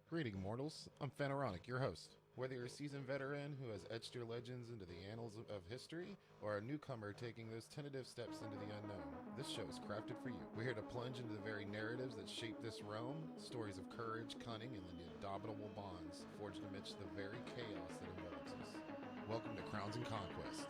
Greeting, mortals. I'm Phaneronic, your host. Whether you're a seasoned veteran who has etched your legends into the annals of history, or a newcomer taking those tentative steps into the unknown, this show is crafted for you. We're here to plunge into the very narratives that shape this realm, stories of courage, cunning, and the indomitable bonds forged amidst the very chaos that envelops us. Welcome to Crowns and Conquest.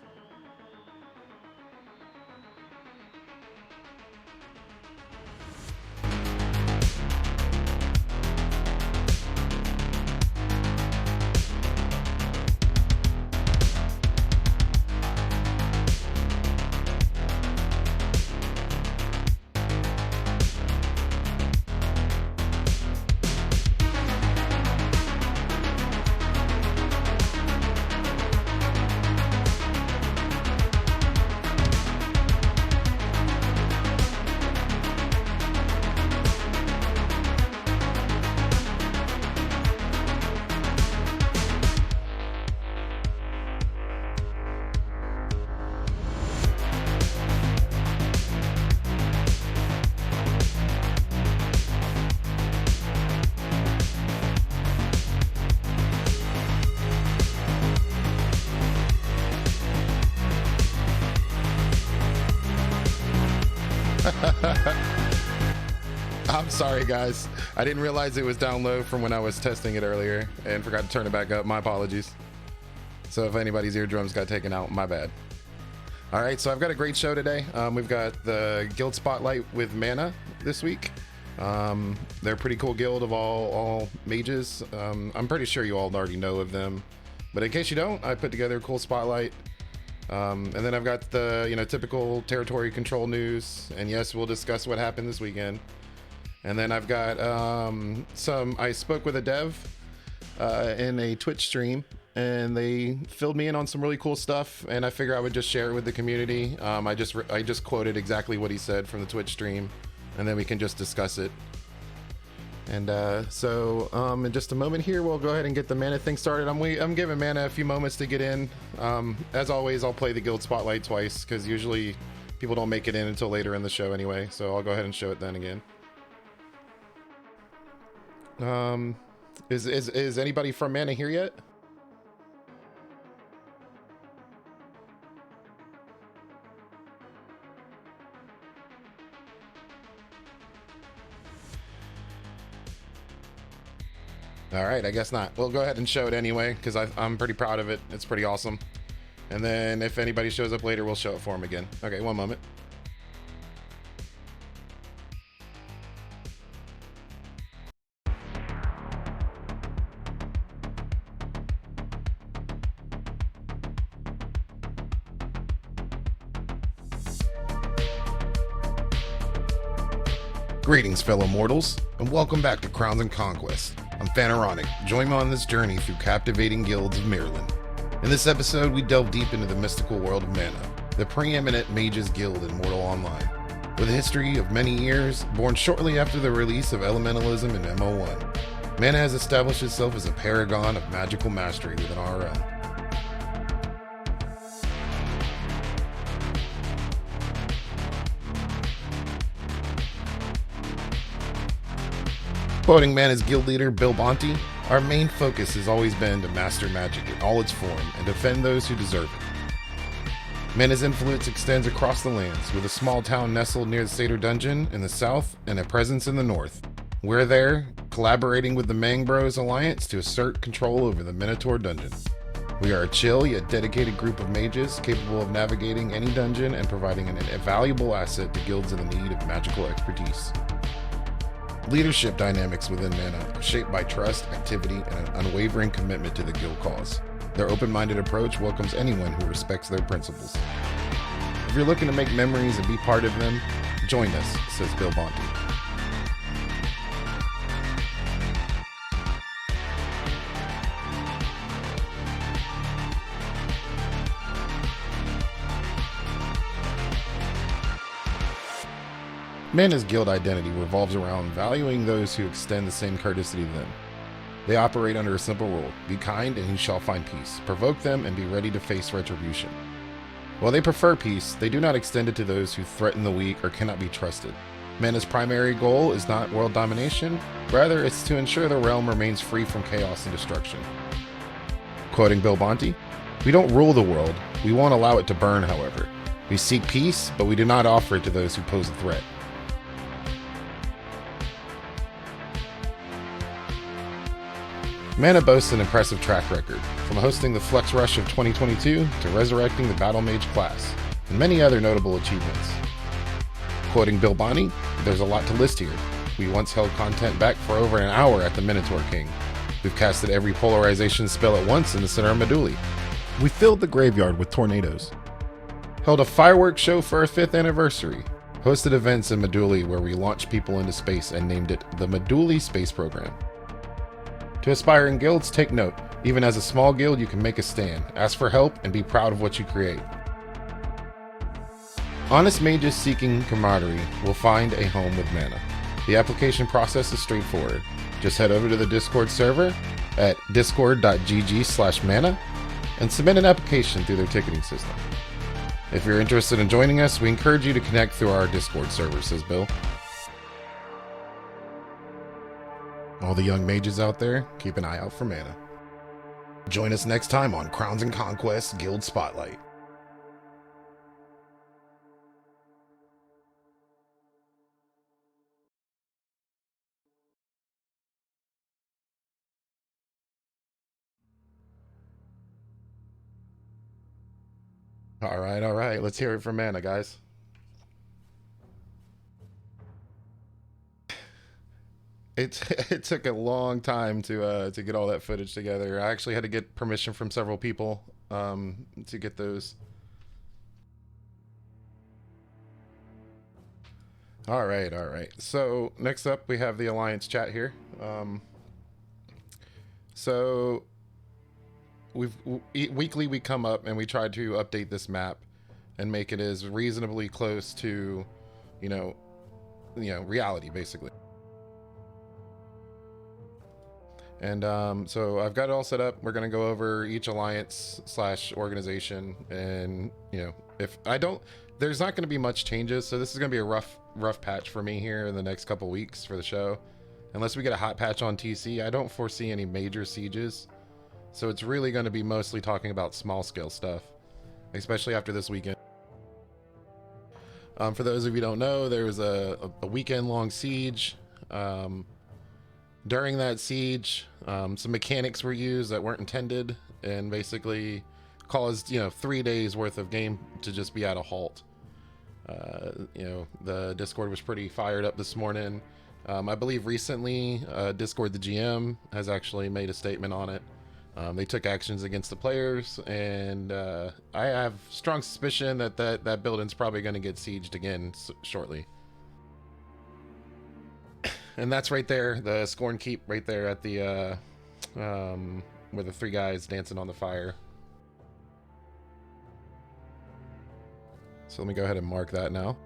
I'm sorry, guys. I didn't realize it was down low from when I was testing it earlier and forgot to turn it back up. My apologies. So if anybody's eardrums got taken out, my bad. All right, so I've got a great show today. We've got the Guild Spotlight with Mana this week. They're a pretty cool guild of all mages. I'm pretty sure you all already know of them, but in case you don't, I put together a cool spotlight. And then I've got the typical territory control news, and yes, we'll discuss what happened this weekend. And then I've got I spoke with a dev in a Twitch stream, and they filled me in on some really cool stuff, and I figure I would just share it with the community. I just quoted exactly what he said from the Twitch stream, and then we can just discuss it. And so in just a moment here, we'll go ahead and get the Mana thing started. I'm giving Mana a few moments to get in. As always, I'll play the Guild Spotlight twice, because usually people don't make it in until later in the show anyway, so I'll go ahead and show it then again. Is anybody from Mana here yet? All right, I guess not. We'll go ahead and show it anyway, because I'm pretty proud of it. It's pretty awesome. And then if anybody shows up later, we'll show it for them again. Okay, one moment. Greetings, fellow mortals, and welcome back to Crowns and Conquest. I'm Phaneronic. Join me on this journey through captivating guilds of Myrland. In this episode, we delve deep into the mystical world of Mana, the preeminent mages guild in Mortal Online. With a history of many years, born shortly after the release of elementalism in MO1, Mana has established itself as a paragon of magical mastery within our realm. Quoting Mana's guild leader, Bill Bonte, our main focus has always been to master magic in all its form and defend those who deserve it. Mana's influence extends across the lands, with a small town nestled near the Sator dungeon in the south and a presence in the north. We're there, collaborating with the MangBros Alliance to assert control over the Minotaur dungeon. We are a chill yet dedicated group of mages capable of navigating any dungeon and providing an invaluable asset to guilds in the need of magical expertise. Leadership dynamics within Mana are shaped by trust, activity, and an unwavering commitment to the guild cause. Their open-minded approach welcomes anyone who respects their principles. If you're looking to make memories and be part of them, join us, says Bill Bonte. Mana's guild identity revolves around valuing those who extend the same courtesy to them. They operate under a simple rule: be kind and you shall find peace. Provoke them and be ready to face retribution. While they prefer peace, they do not extend it to those who threaten the weak or cannot be trusted. Mana's primary goal is not world domination, rather it's to ensure the realm remains free from chaos and destruction. Quoting Bill Bonte, "We don't rule the world, we won't allow it to burn, however. We seek peace, but we do not offer it to those who pose a threat." Mana boasts an impressive track record, from hosting the Flux Rush of 2022 to resurrecting the Battle Mage class, and many other notable achievements. Quoting Bill Bonte, "There's a lot to list here. We once held content back for over an hour at the Minotaur King. We've casted every polarization spell at once in the center of Meduli. We filled the graveyard with tornadoes. Held a fireworks show for our 5th anniversary. Hosted events in Meduli where we launched people into space and named it the Meduli Space Program. To aspiring guilds, take note. Even as a small guild, you can make a stand, ask for help, and be proud of what you create. Honest mages seeking camaraderie will find a home with Mana. The application process is straightforward. Just head over to the Discord server at discord.gg/mana and submit an application through their ticketing system. If you're interested in joining us, we encourage you to connect through our Discord server," says Bill. All the young mages out there, keep an eye out for Mana. Join us next time on Crowns and Conquest Guild Spotlight. All right. Let's hear it from Mana, guys. It took a long time to get all that footage together. I actually had to get permission from several people to get those. All right. So next up, we have the Alliance chat here. So weekly we come up and we try to update this map and make it as reasonably close to, reality, basically. And so I've got it all set up. We're going to go over each alliance/organization, and there's not going to be much changes. So this is going to be a rough patch for me here in the next couple weeks for the show. Unless we get a hot patch on TC, I don't foresee any major sieges. So it's really going to be mostly talking about small scale stuff, especially after this weekend. For those of you who don't know, there was a weekend long siege. During that siege, some mechanics were used that weren't intended and basically caused, 3 days worth of game to just be at a halt. The Discord was pretty fired up this morning. I believe recently, Discord, the GM, has actually made a statement on it. They took actions against the players, and I have strong suspicion that building's probably going to get sieged again shortly. And that's right there, the Scorn Keep right there at the, where the 3 guys dancing on the fire. So let me go ahead and mark that now.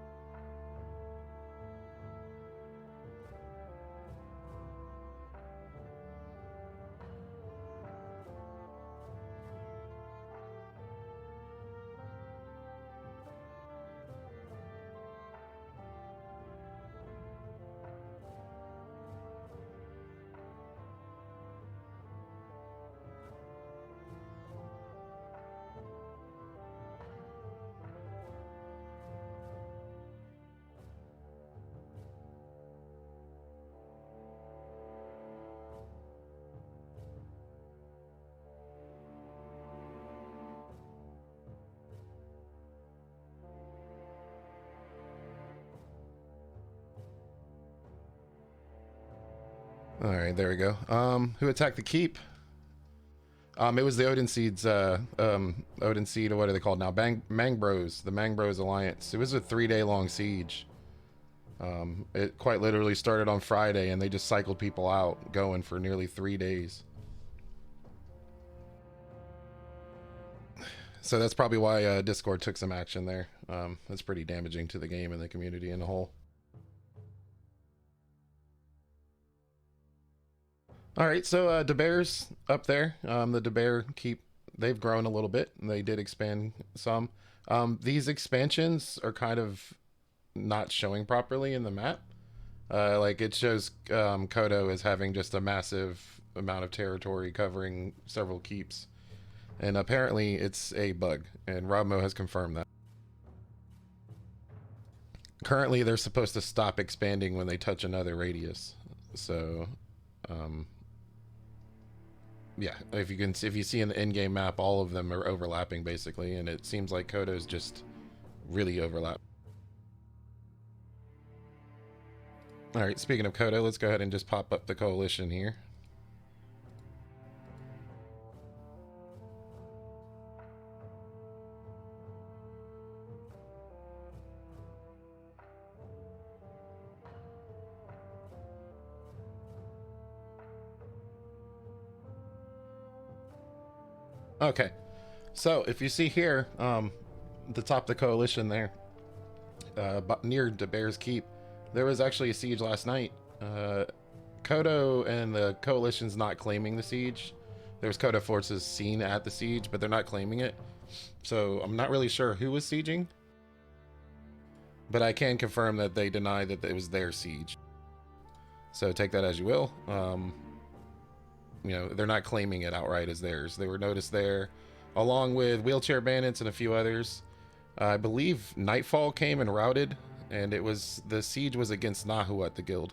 All right, there we go. Who attacked the keep? It was the Odin Seeds, Odin Seed, or what are they called now? MangBros, the MangBros Alliance. It was a 3-day long siege. It quite literally started on Friday, and they just cycled people out, going for nearly 3 days. So that's probably why Discord took some action there. That's pretty damaging to the game and the community in a whole. All right, so De Bear's up there. The De Bear keep, they've grown a little bit, and they did expand some. These expansions are kind of not showing properly in the map. Like it shows Kodo as having just a massive amount of territory covering several keeps, and apparently it's a bug, and Robmo has confirmed that. Currently, they're supposed to stop expanding when they touch another radius. So, yeah, if you see in the in-game map, all of them are overlapping basically, and it seems like Kodo's just really overlap. All right, speaking of Kodo, let's go ahead and just pop up the coalition here. Okay, so if you see here, the top of the coalition there, near the Bear's Keep, there was actually a siege last night. Kodo and the coalition's not claiming the siege. There was Kodo forces seen at the siege, but they're not claiming it. So I'm not really sure who was sieging, but I can confirm that they deny that it was their siege. So take that as you will. You know, they're not claiming it outright as theirs. They were noticed there, along with wheelchair bandits and a few others. I believe Nightfall came and routed, and the siege was against Nahuat, the guild.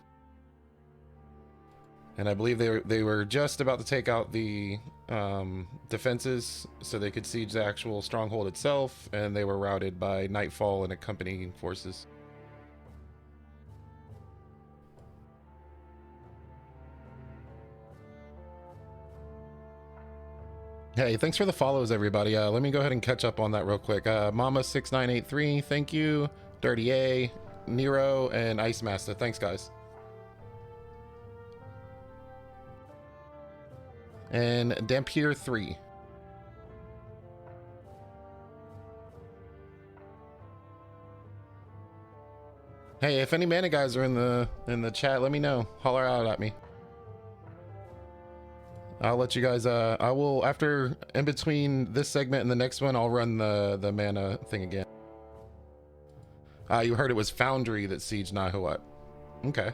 And I believe they were just about to take out the defenses so they could siege the actual stronghold itself, and they were routed by Nightfall and accompanying forces. Hey, thanks for the follows, everybody. Let me go ahead and catch up on that real quick. Mama6983, thank you. Dirty A, Nero, and Ice Master. Thanks, guys. And Dampier 3. Hey, if any mana guys are in the chat, let me know. Holler out at me. I'll let you guys, I will, after, in between this segment and the next one, I'll run the mana thing again. You heard it was Foundry that sieged Nahuat. Okay.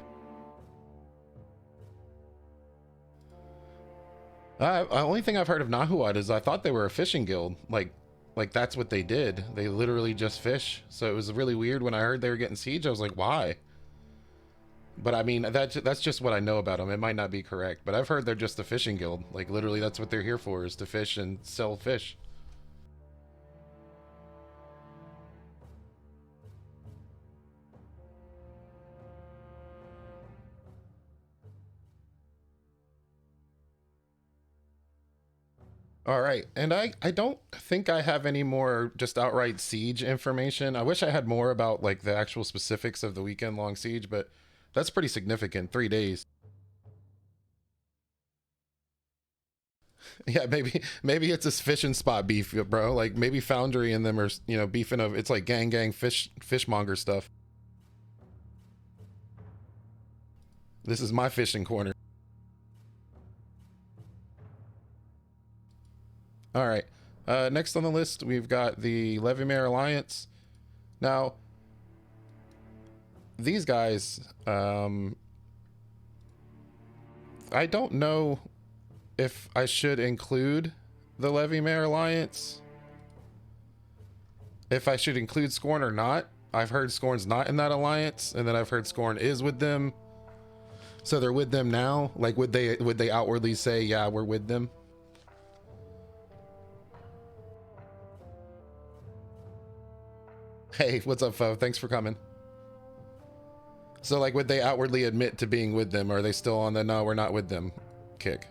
The only thing I've heard of Nahuat is I thought they were a fishing guild. Like that's what they did. They literally just fish. So it was really weird when I heard they were getting sieged. I was like, why? But I mean, that's just what I know about them. It might not be correct, but I've heard they're just a fishing guild. Like literally that's what they're here for, is to fish and sell fish. All right, and I don't think I have any more just outright siege information. I wish I had more about like the actual specifics of the weekend long siege, but that's pretty significant. 3 days. Yeah, maybe it's a fishing spot beef, bro. Like maybe Foundry and them are, you know, beefing of, it's like gang fishmonger stuff. This is my fishing corner. All right. Next on the list, we've got the Levimere Alliance. Now, these guys, I don't know if I should include the Levimere Alliance, if I should include Scorn or not. I've heard Scorn's not in that alliance, and then I've heard Scorn is with them. So they're with them now. Like, would they outwardly say, yeah, we're with them? Hey, what's up, Fo? Thanks for coming. So, like, would they outwardly admit to being with them, or are they still on the no, we're not with them kick?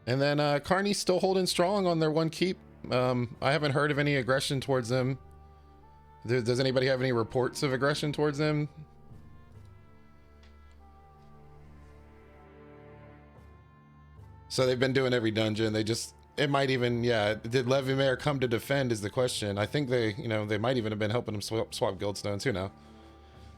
And then Carney's still holding strong on their one keep. I haven't heard of any aggression towards them. Does anybody have any reports of aggression towards them? So they've been doing every dungeon. It might even, yeah. Did Levimere come to defend is the question. I think they might even have been helping them swap guild stones. Who knows?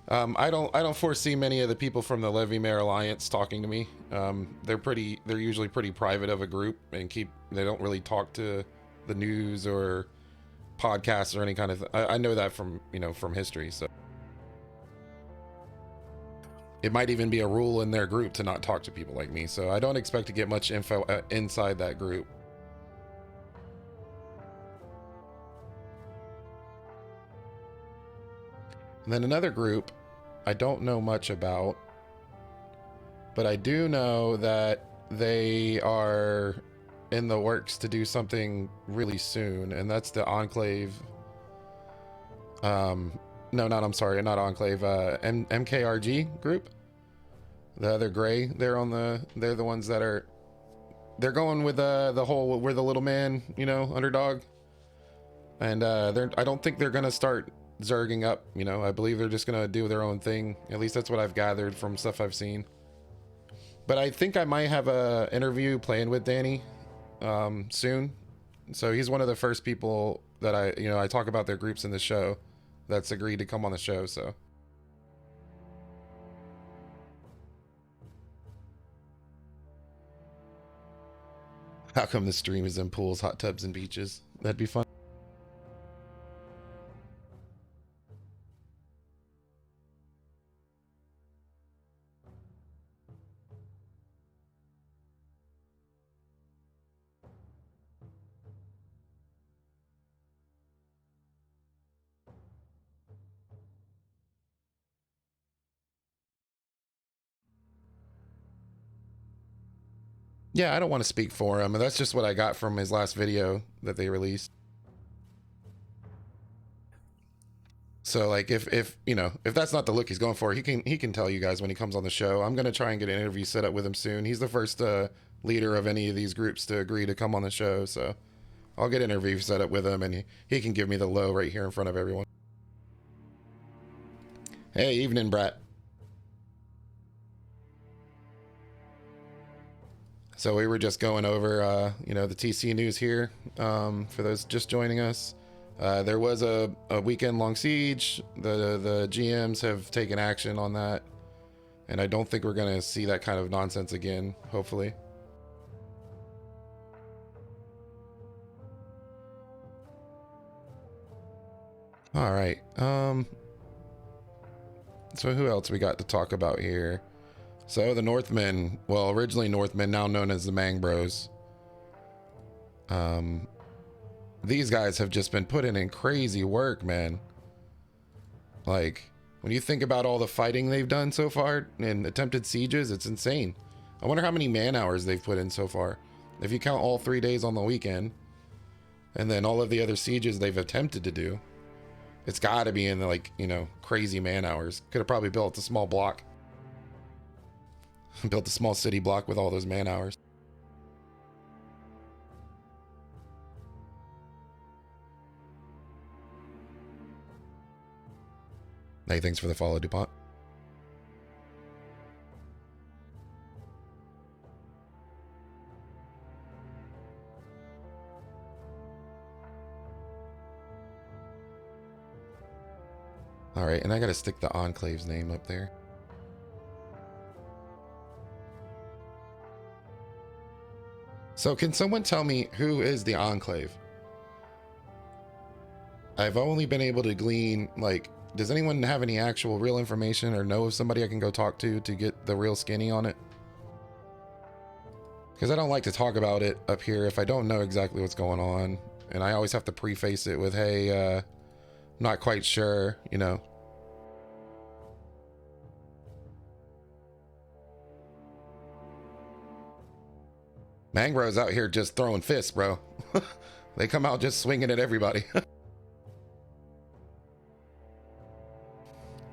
I don't foresee many of the people from the Levy Mayor Alliance talking to me. They're usually pretty private of a group and they don't really talk to the news or podcasts or any kind of I know that from from history. So it might even be a rule in their group to not talk to people like me. So I don't expect to get much info inside that group. And then another group I don't know much about, but I do know that they are in the works to do something really soon, and that's the Enclave. No, not I'm sorry, not Enclave. MKRG group. The other gray. They're the ones that are. They're going with the whole we're the little man, underdog. And I don't think they're gonna start zerging up. I believe they're just gonna do their own thing. At least that's what I've gathered from stuff I've seen. But I think I might have a interview playing with Danny soon. So he's one of the first people that I talk about their groups in the show that's agreed to come on the show. So how come the stream is in pools, hot tubs, and beaches? That'd be fun. Yeah, I don't want to speak for him. That's just what I got from his last video that they released. So like if that's not the look he's going for, he can tell you guys when he comes on the show. I'm gonna try and get an interview set up with him soon. He's the first leader of any of these groups to agree to come on the show. So I'll get an interview set up with him, and he can give me the low right here in front of everyone. Hey, evening, Brat. So we were just going over, the TC news here for those just joining us. There was a weekend-long siege. The GMs have taken action on that, and I don't think we're going to see that kind of nonsense again, hopefully. All right. So who else we got to talk about here? So the Northmen, well, originally Northmen, now known as the MangBros. These guys have just been putting in crazy work, man. Like, when you think about all the fighting they've done so far in attempted sieges, it's insane. I wonder how many man hours they've put in so far. If you count all 3 days on the weekend, and then all of the other sieges they've attempted to do, it's got to be in the, crazy man hours. Could have probably built a small block. Built a small city block with all those man hours. Hey, thanks for the follow, DuPont. All right, and I gotta stick the Enclave's name up there. So can someone tell me who is the Enclave? I've only been able to glean, does anyone have any actual real information or know of somebody I can go talk to get the real skinny on it? Because I don't like to talk about it up here if I don't know exactly what's going on. And I always have to preface it with, hey, not quite sure, MangBros out here just throwing fists, bro. They come out just swinging at everybody.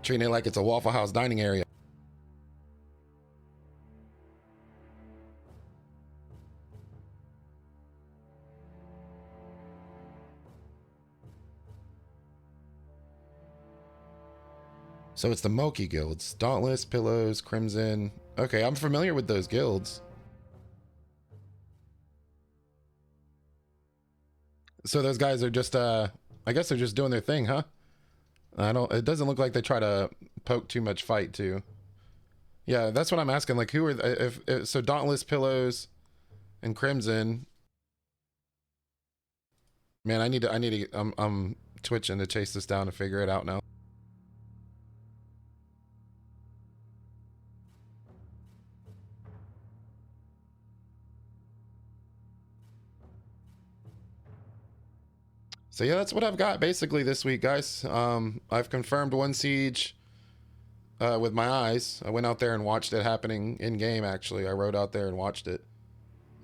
Treating it like it's a Waffle House dining area. So it's the Moki guilds. Dauntless, Pillows, Crimson. Okay, I'm familiar with those guilds. So those guys are just, I guess they're just doing their thing, huh? I don't. It doesn't look like they try to poke too much fight too. Yeah, that's what I'm asking. Like, who are if so? Dauntless, Pillows, and Crimson. Man, I need to. I'm twitching to chase this down and figure it out now. So yeah, that's what I've got basically this week, guys. I've confirmed one siege with my eyes. I went out there and watched it happening in game. Actually, I rode out there and watched it.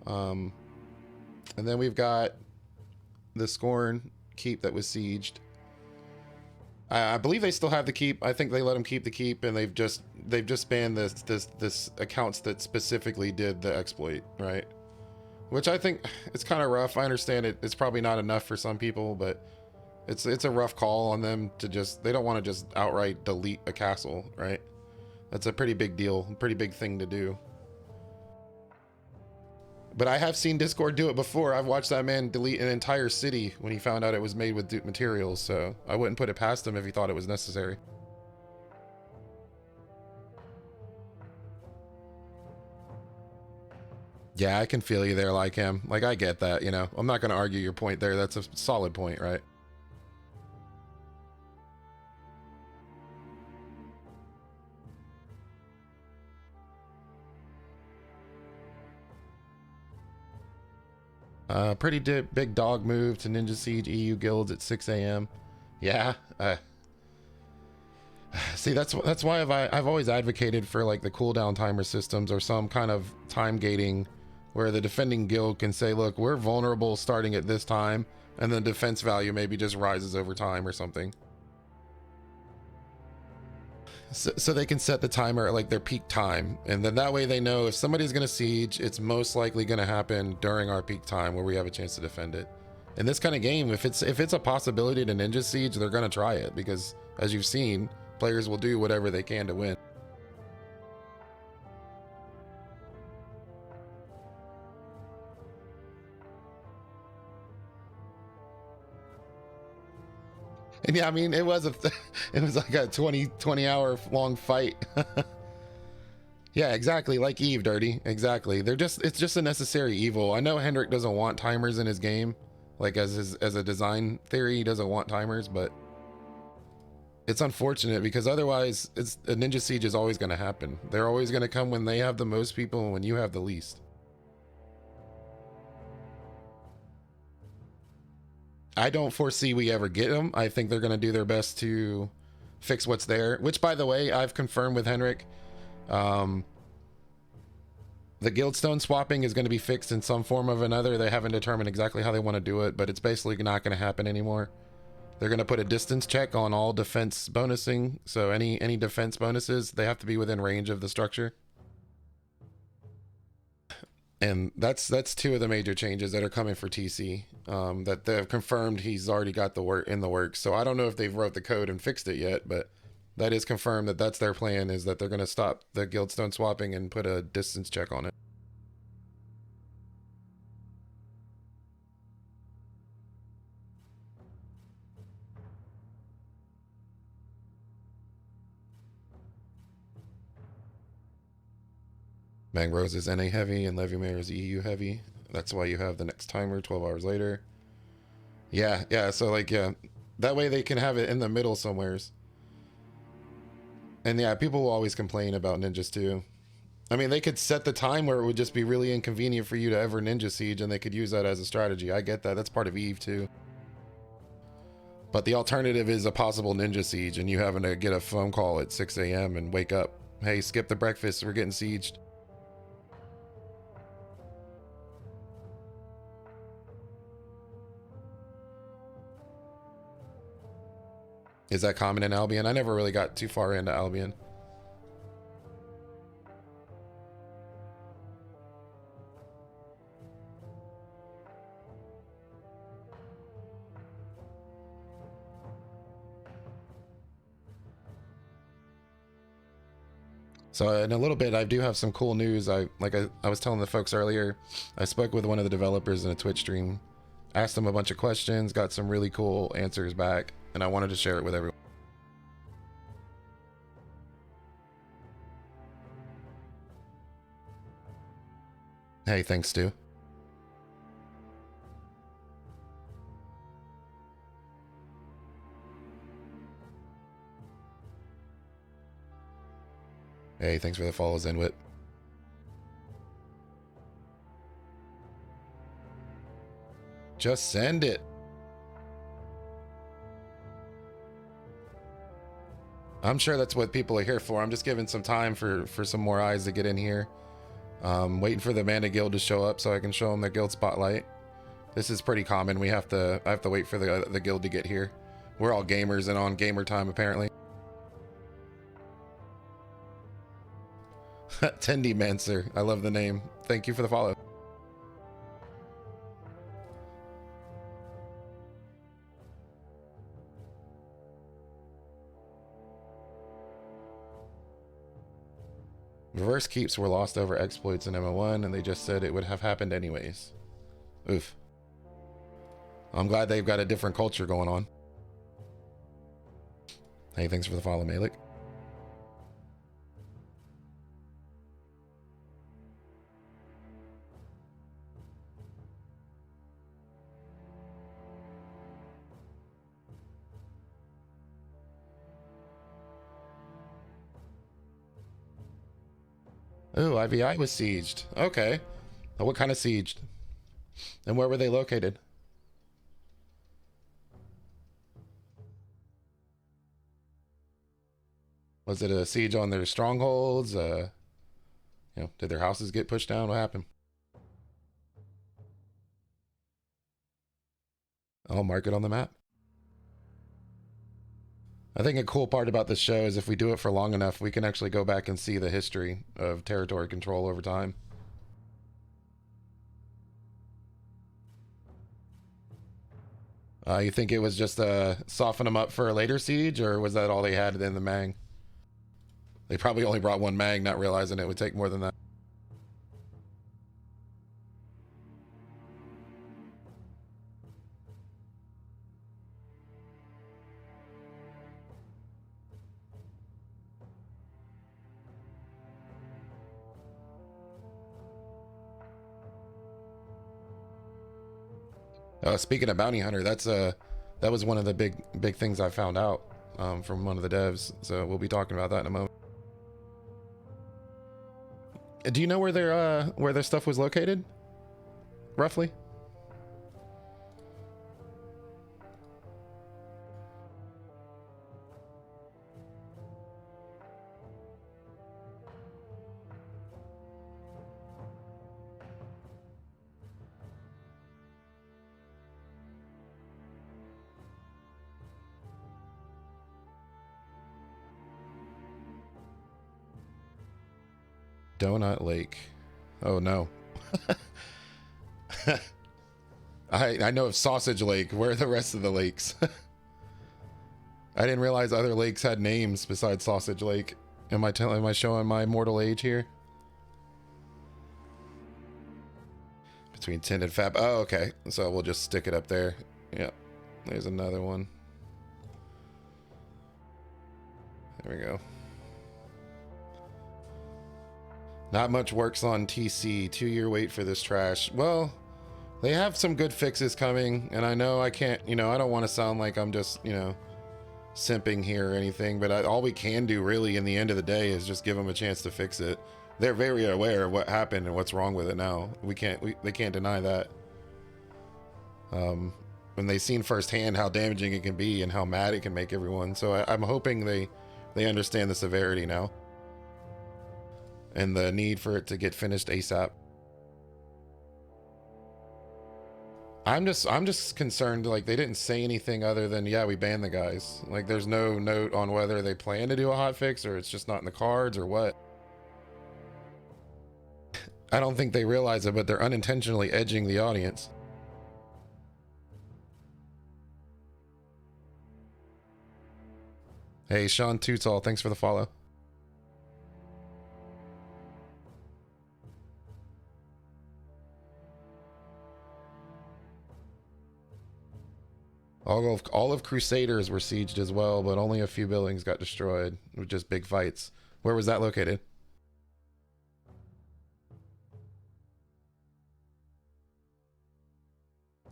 And then we've got the Scorn keep that was sieged. I believe they still have the keep. I think they let them keep the keep, and they've just banned this accounts that specifically did the exploit, right? Which I think it's kind of rough. I understand it. It's probably not enough for some people, but it's a rough call on them to just, they don't want to just outright delete a castle, right? That's a pretty big deal, pretty big thing to do. But I have seen Discord do it before. I've watched that man delete an entire city when he found out it was made with dupe materials, so I wouldn't put it past him if he thought it was necessary. Yeah, I can feel you there, like him. Like, I get that, you know. I'm not going to argue your point there. That's a solid point, right? Pretty big dog move to Ninja Siege EU guilds at 6 a.m. Yeah. See, that's why I've always advocated for like the cooldown timer systems or some kind of time gating where the defending guild can say, look, we're vulnerable starting at this time, and the defense value maybe just rises over time or something. So they can set the timer at like their peak time, and then that way they know if somebody's gonna siege, it's most likely gonna happen during our peak time where we have a chance to defend it. In this kind of game, if it's a possibility to ninja siege, they're gonna try it, because as you've seen, players will do whatever they can to win. And yeah, I mean, it was like a 20 hour long fight. Yeah, exactly, like Eve, Dirty. Exactly. It's just a necessary evil. I know Hendrik doesn't want timers in his game, like as a design theory, he doesn't want timers, but it's unfortunate because otherwise a ninja siege is always going to happen. They're always going to come when they have the most people and when you have the least. I don't foresee we ever get them. I think they're going to do their best to fix what's there, which, by the way, I've confirmed with Hendrik. The guildstone swapping is going to be fixed in some form or another. They haven't determined exactly how they want to do it, but it's basically not going to happen anymore. They're going to put a distance check on all defense bonusing, so any defense bonuses, they have to be within range of the structure. And that's two of the major changes that are coming for TC, that they've confirmed he's already got the work in the works. So I don't know if they've wrote the code and fixed it yet, but that is confirmed that that's their plan, is that they're going to stop the guildstone swapping and put a distance check on it. MangBros is NA heavy and Levumere is EU heavy. That's why you have the next timer 12 hours later. Yeah, so like, yeah, that way they can have it in the middle somewheres. And yeah, people will always complain about ninjas too. I mean, they could set the time where it would just be really inconvenient for you to ever ninja siege, and they could use that as a strategy. I get that. That's part of Eve too. But the alternative is a possible ninja siege, and you having to get a phone call at 6 a.m. and wake up. Hey, skip the breakfast. We're getting sieged. Is that common in Albion? I never really got too far into Albion. So in a little bit, I do have some cool news. I was telling the folks earlier, I spoke with one of the developers in a Twitch stream, asked them a bunch of questions, got some really cool answers back, and I wanted to share it with everyone. Hey, thanks, Stu. Hey, thanks for the follows, Inwit. Just send it. I'm sure that's what people are here for. I'm just giving some time for some more eyes to get in here. Waiting for the Mana Guild to show up so I can show them their guild spotlight. This is pretty common. I have to wait for the guild to get here. We're all gamers and on gamer time apparently. Tendy Mancer. I love the name. Thank you for the follow. Reverse keeps were lost over exploits in MO1 and they just said it would have happened anyways. Oof. I'm glad they've got a different culture going on. Hey, thanks for the follow, Malik. Ooh, IVI was sieged. Okay. What kind of sieged? And where were they located? Was it a siege on their strongholds? Did their houses get pushed down? What happened? I'll mark it on the map. I think a cool part about this show is if we do it for long enough, we can actually go back and see the history of territory control over time. You think it was just soften them up for a later siege, or was that all they had in the Mang? They probably only brought one Mang, not realizing it would take more than that. Speaking of bounty hunter, that was one of the big things I found out from one of the devs. So we'll be talking about that in a moment. Do you know where their stuff was located, roughly? Donut Lake. Oh no. I know of Sausage Lake. Where are the rest of the lakes? I didn't realize other lakes had names besides Sausage Lake. Am I showing my mortal age here? Between 10 and Fab. Oh, okay. So we'll just stick it up there. Yeah. There's another one. There we go. Not much works on TC. 2-year wait for this trash. Well, they have some good fixes coming, and I know I can't, I don't want to sound like I'm just, simping here or anything, but all we can do really in the end of the day is just give them a chance to fix it. They're very aware of what happened and what's wrong with it now. They can't deny that. When they've seen firsthand how damaging it can be and how mad it can make everyone. So I'm hoping they understand the severity now. And the need for it to get finished ASAP. I'm just concerned, like, they didn't say anything other than, yeah, we banned the guys. Like, there's no note on whether they plan to do a hotfix or it's just not in the cards or what. I don't think they realize it, but they're unintentionally edging the audience. Hey, Sean Tutal, thanks for the follow. All of Crusaders were sieged as well, but only a few buildings got destroyed with just big fights. Where was that located?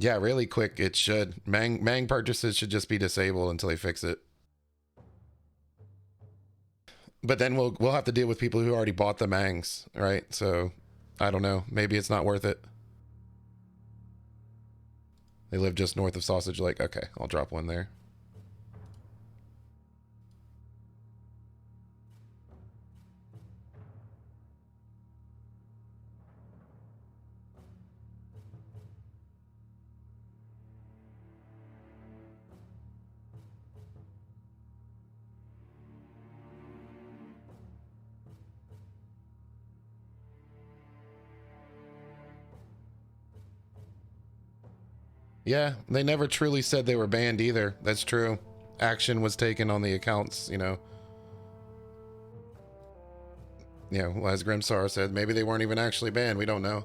Yeah, really quick. It should. Mang purchases should just be disabled until they fix it. But then we'll have to deal with people who already bought the Mangs, right? So I don't know. Maybe it's not worth it. They live just north of Sausage Lake. Okay, I'll drop one there. Yeah, they never truly said they were banned either. That's true. Action was taken on the accounts, you know. Well, as Grimsar said, maybe they weren't even actually banned. We don't know.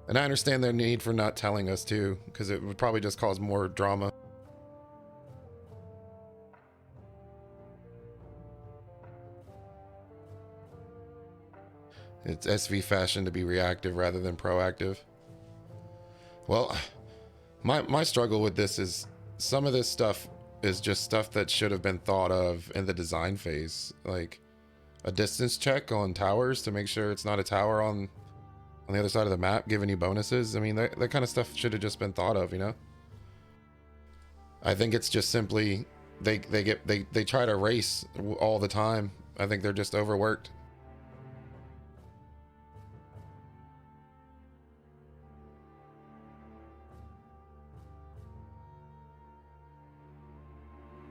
And I understand their need for not telling us too, because it would probably just cause more drama. It's SV fashion to be reactive rather than proactive. Well, my struggle with this is some of this stuff is just stuff that should have been thought of in the design phase, like a distance check on towers to make sure it's not a tower on the other side of the map giving you bonuses. I mean, that kind of stuff should have just been thought of, you know. I think it's just simply they try to race all the time. I think they're just overworked.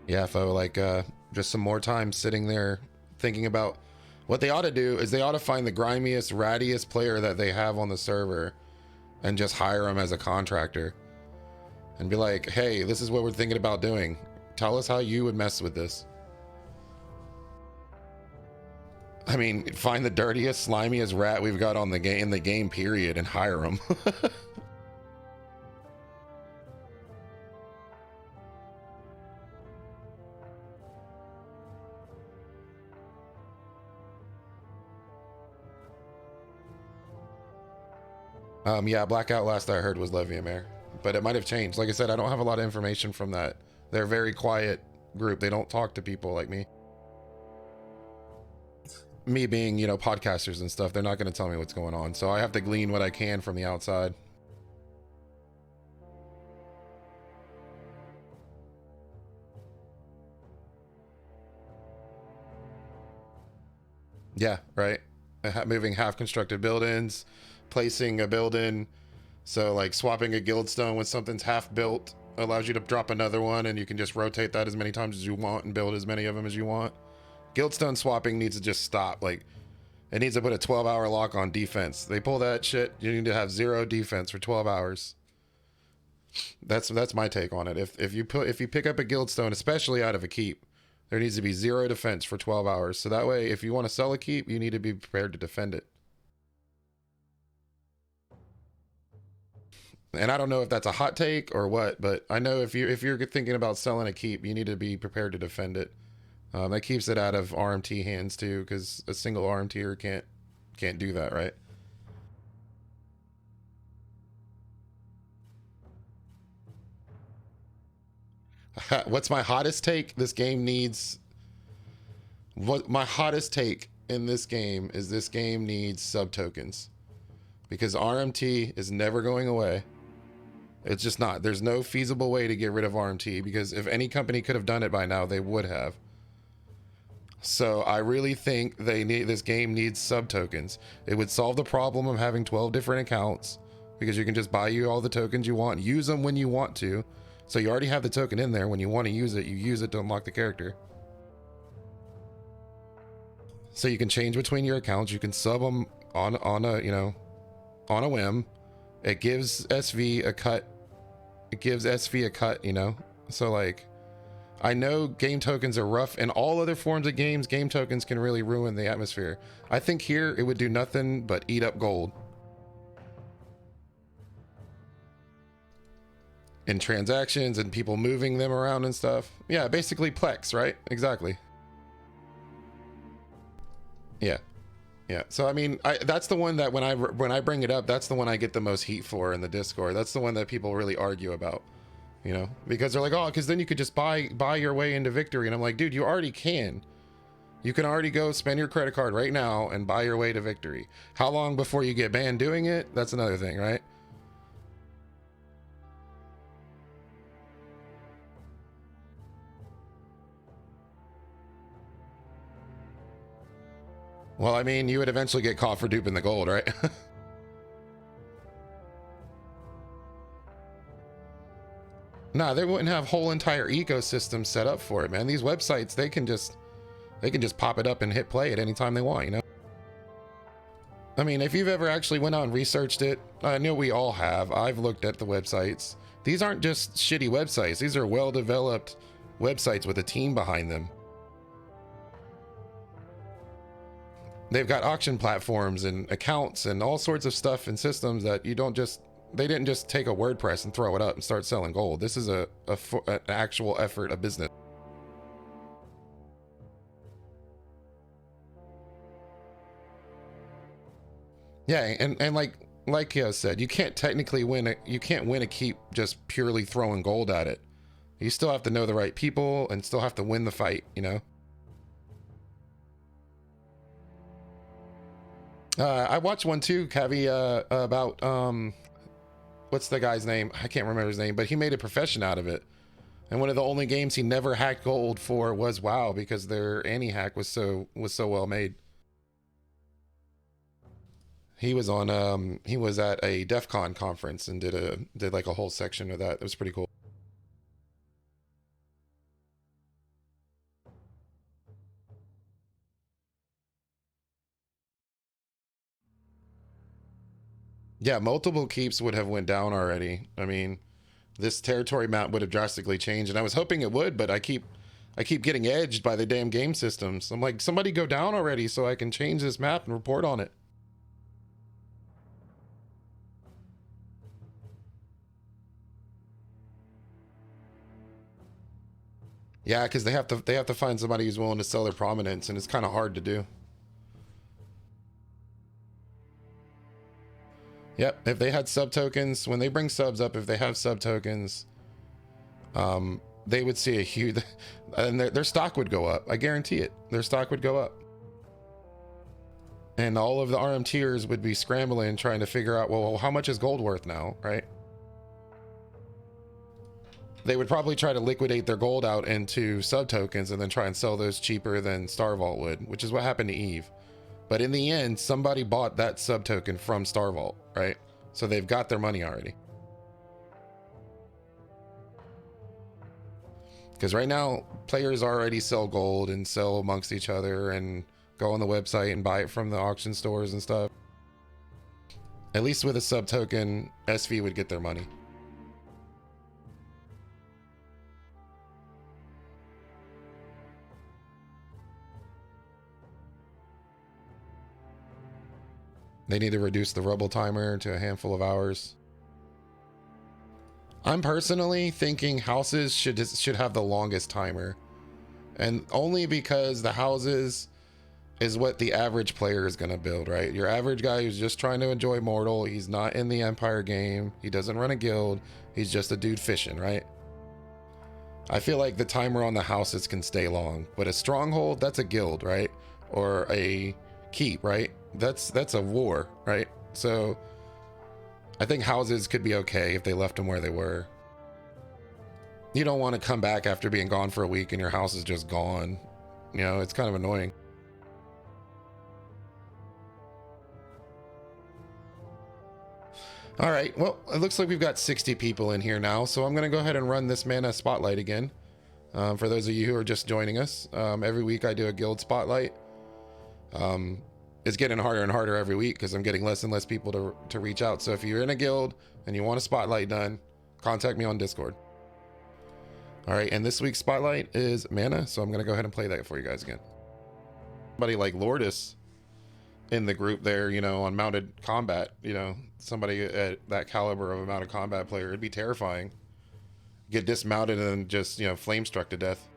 Yeah, Fo, like just some more time sitting there thinking about what they ought to do is they ought to find the grimiest, rattiest player that they have on the server and just hire him as a contractor and be like, hey, this is what we're thinking about doing. Tell us how you would mess with this. I mean, find the dirtiest, slimiest rat we've got on the game in the game period and hire him. Yeah, Blackout last I heard was Leviamere, but it might have changed. Like I said, I don't have a lot of information from that. They're a very quiet group. They don't talk to people like me. Me being, you know, podcasters and stuff, they're not going to tell me what's going on. So I have to glean what I can from the outside. Yeah, right. Moving half constructed buildings, placing a building. So like swapping a guildstone when something's half built allows you to drop another one, and you can just rotate that as many times as you want and build as many of them as you want. Guildstone swapping needs to just stop. Like, it needs to put a 12-hour lock on defense. They pull that shit, you need to have 0 defense for 12 hours. That's my take on it. If you pick up a guildstone, especially out of a keep, there needs to be 0 defense for 12 hours. So that way, if you want to sell a keep, you need to be prepared to defend it. And I don't know if that's a hot take or what, but I know if you're thinking about selling a keep, you need to be prepared to defend it. That keeps it out of RMT hands too, because a single RMTer can't do that, right? What's my hottest take? This game needs. What my hottest take in this game is this game needs sub tokens, because RMT is never going away. It's just not. There's no feasible way to get rid of RMT, because if any company could have done it by now, they would have. So I really think this game needs sub tokens. It would solve the problem of having 12 different accounts, because you can just buy you all the tokens you want, use them when you want to. So you already have the token in there. When you want to use it, you use it to unlock the character. So you can change between your accounts. You can sub them on a, you know, on a whim. It gives SV a cut. It gives SV a cut, you know. So like, I know game tokens are rough. In all other forms of games, game tokens can really ruin the atmosphere. I think here it would do nothing but eat up gold. In transactions and people moving them around and stuff. Yeah, basically Plex, right? Exactly. Yeah. Yeah, so I mean, that's the one that when I bring it up, that's the one I get the most heat for in the Discord. That's the one that people really argue about, you know, because they're like, oh, because then you could just buy your way into victory, and I'm like, dude, you already can. You can already go spend your credit card right now and buy your way to victory. How long before you get banned doing it? That's another thing, right? Well, I mean, you would eventually get caught for duping the gold, right? Nah, they wouldn't have whole entire ecosystems set up for it, man. These websites, they can just pop it up and hit play at any time they want, you know? I mean, if you've ever actually went out and researched it, I know we all have. I've looked at the websites. These aren't just shitty websites. These are well-developed websites with a team behind them. They've got auction platforms and accounts and all sorts of stuff and systems that you don't just, they didn't just take a WordPress and throw it up and start selling gold. This is an actual effort, a business. Yeah, and like Keo said, you can't technically win you can't win a keep just purely throwing gold at it. You still have to know the right people and still have to win the fight, you know? I watched one too, Cavi, about what's the guy's name? I can't remember his name, but he made a profession out of it. And one of the only games he never hacked gold for was WoW, because their anti-hack was so well made. He was on he was at a DEF CON conference and did like a whole section of that. It was pretty cool. Yeah, multiple keeps would have went down already. I mean, this territory map would have drastically changed, and I was hoping it would, but I keep getting edged by the damn game systems. I'm like, somebody go down already so I can change this map and report on it. Yeah, because they have to find somebody who's willing to sell their prominence, and it's kind of hard to do. Yep, if they had sub tokens, when they bring subs up, if they have sub tokens, they would see a huge, and their stock would go up. I guarantee it. Their stock would go up. And all of the RMTers would be scrambling, trying to figure out, well, how much is gold worth now, right? They would probably try to liquidate their gold out into sub tokens and then try and sell those cheaper than Star Vault would, which is what happened to Eve. But in the end, somebody bought that sub token from Star Vault, right? So they've got their money already. Because right now, players already sell gold and sell amongst each other and go on the website and buy it from the auction stores and stuff. At least with a sub token, SV would get their money. They need to reduce the rubble timer to a handful of hours. I'm personally thinking houses should have the longest timer, and only because the houses is what the average player is going to build, right? Your average guy who's just trying to enjoy Mortal, he's not in the Empire game, he doesn't run a guild, he's just a dude fishing, right? I feel like the timer on the houses can stay long, but a stronghold, that's a guild, right? Or a keep, right? That's a war, right? So I think houses could be okay if they left them where they were. You don't want to come back after being gone for a week and your house is just gone. You know, it's kind of annoying. All right, well, it looks like we've got 60 people in here now, so I'm going to go ahead and run this mana spotlight again. For those of you who are just joining us, every week I do a guild spotlight. It's getting harder and harder every week because I'm getting less and less people to reach out. So if you're in a guild and you want a spotlight done, contact me on Discord. All right, and this week's spotlight is mana, so I'm going to go ahead and play that for you guys again. Somebody like Lourdes in the group there, you know, on mounted combat, you know, somebody at that caliber of a mounted combat player, it'd be terrifying. Get dismounted and just, you know, flame struck to death.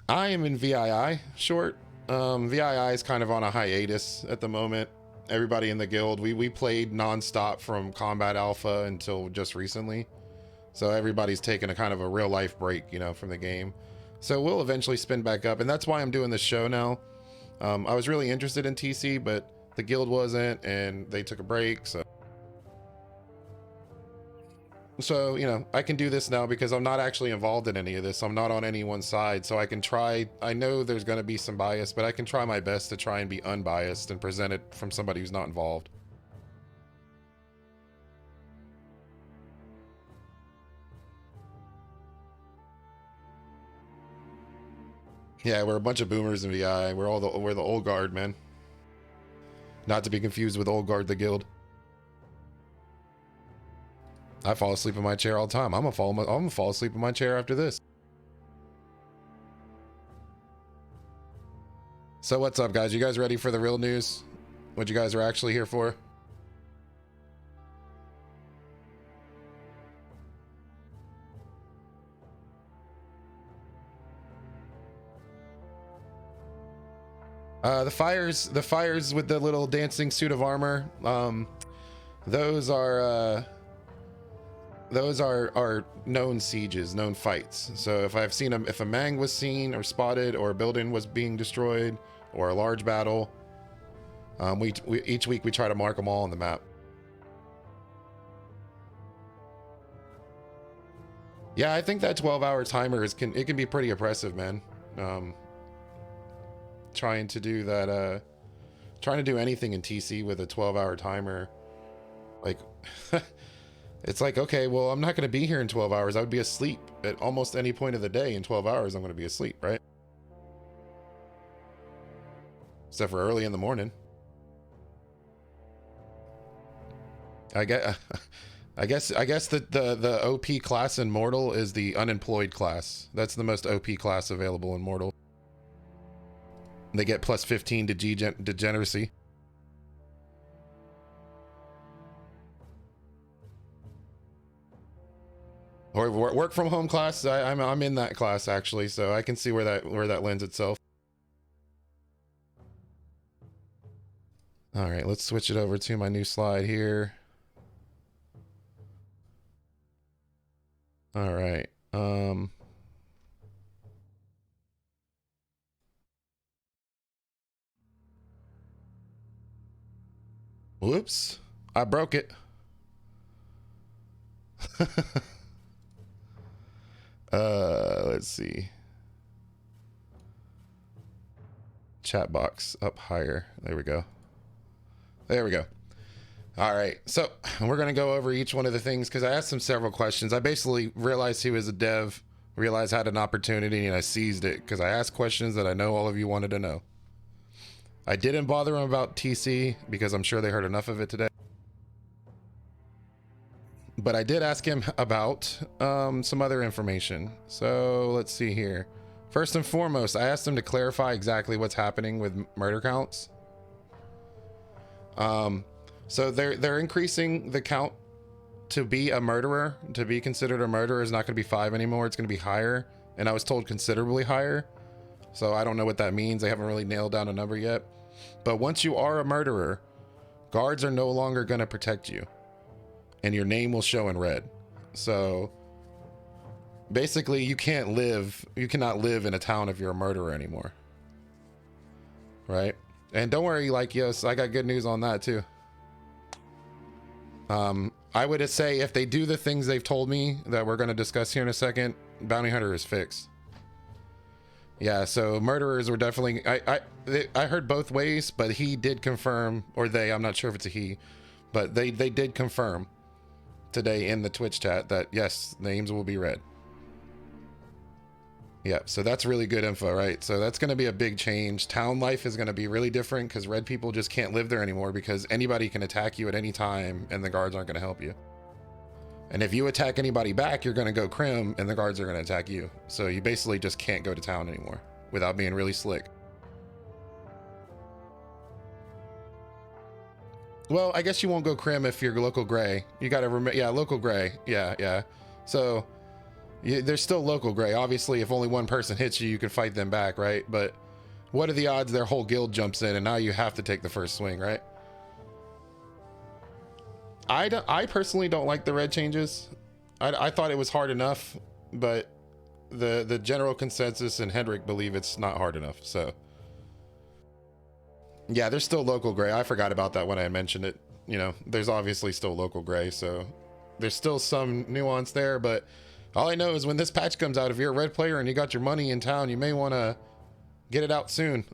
I am in VII short. VII is kind of on a hiatus at the moment. Everybody in the guild, we played non-stop from Combat Alpha until just recently. So everybody's taking a kind of a real life break, you know, from the game. So we'll eventually spin back up, and that's why I'm doing this show now. I was really interested in TC, but the guild wasn't, and they took a break, so you know, I can do this now because I'm not actually involved in any of this. I'm not on any one side, so I can try. I know there's going to be some bias, but I can try my best to try and be unbiased and present it from somebody who's not involved. Yeah, we're a bunch of boomers in VI. We're the old guard, man. Not to be confused with old guard the guild. I fall asleep in my chair all the time. I'm gonna fall asleep in my chair after this. So what's up, guys? You guys ready for the real news? What you guys are actually here for? The fires with the little dancing suit of armor. Those are known sieges, known fights. So if I've seen them, if a Mang was seen or spotted, or a building was being destroyed, or a large battle, we each week we try to mark them all on the map. Yeah, I think that 12-hour timer it can be pretty oppressive, man. Trying to do that, trying to do anything in TC with a 12-hour timer, like. It's like, okay, well, I'm not going to be here in 12 hours. I would be asleep at almost any point of the day. In 12 hours, I'm going to be asleep, right? Except for early in the morning. I guess the OP class in Mortal is the unemployed class. That's the most OP class available in Mortal. They get plus 15 to degeneracy. Or work from home class. I'm in that class actually, so I can see where that lends itself. All right, let's switch it over to my new slide here. All right. Whoops, I broke it. Let's see. Chat box up higher. There we go. There we go. All right, so we're gonna go over each one of the things because I asked him several questions. I basically realized he was a dev, realized I had an opportunity, and I seized it because I asked questions that I know all of you wanted to know. I didn't bother him about TC because I'm sure they heard enough of it today. But I did ask him about some other information. So let's see here. First and foremost, I asked him to clarify exactly what's happening with murder counts. So they're increasing the count to be a murderer. To be considered a murderer is not going to be 5 anymore. It's going to be higher. And I was told considerably higher. So I don't know what that means. They haven't really nailed down a number yet. But once you are a murderer, guards are no longer going to protect you. And your name will show in red. So basically you cannot live in a town if you're a murderer anymore. Right? And don't worry, like, yes, I got good news on that too. I would say if they do the things they've told me that we're going to discuss here in a second, bounty hunter is fixed. Yeah, so murderers were definitely, I heard both ways, but he did confirm, or they, I'm not sure if it's a he, but they did confirm today in the Twitch chat that yes, names will be read. Yeah, so that's really good info, right? So that's going to be a big change. Town life is going to be really different because red people just can't live there anymore because anybody can attack you at any time and the guards aren't going to help you. And if you attack anybody back, you're going to go crim and the guards are going to attack you. So you basically just can't go to town anymore without being really slick. Well, I guess you won't go crim if you're local gray. You got to remember, yeah, local gray. Yeah. So there's still local gray. Obviously, if only one person hits you, you can fight them back, right? But what are the odds their whole guild jumps in and now you have to take the first swing, right? I personally don't like the red changes. I thought it was hard enough, but the general consensus and Hendrik believe it's not hard enough. So yeah, there's still local gray. I forgot about that when I mentioned it. You know, there's obviously still local gray, so there's still some nuance there, but all I know is when this patch comes out, if you're a red player and you got your money in town, you may want to get it out soon.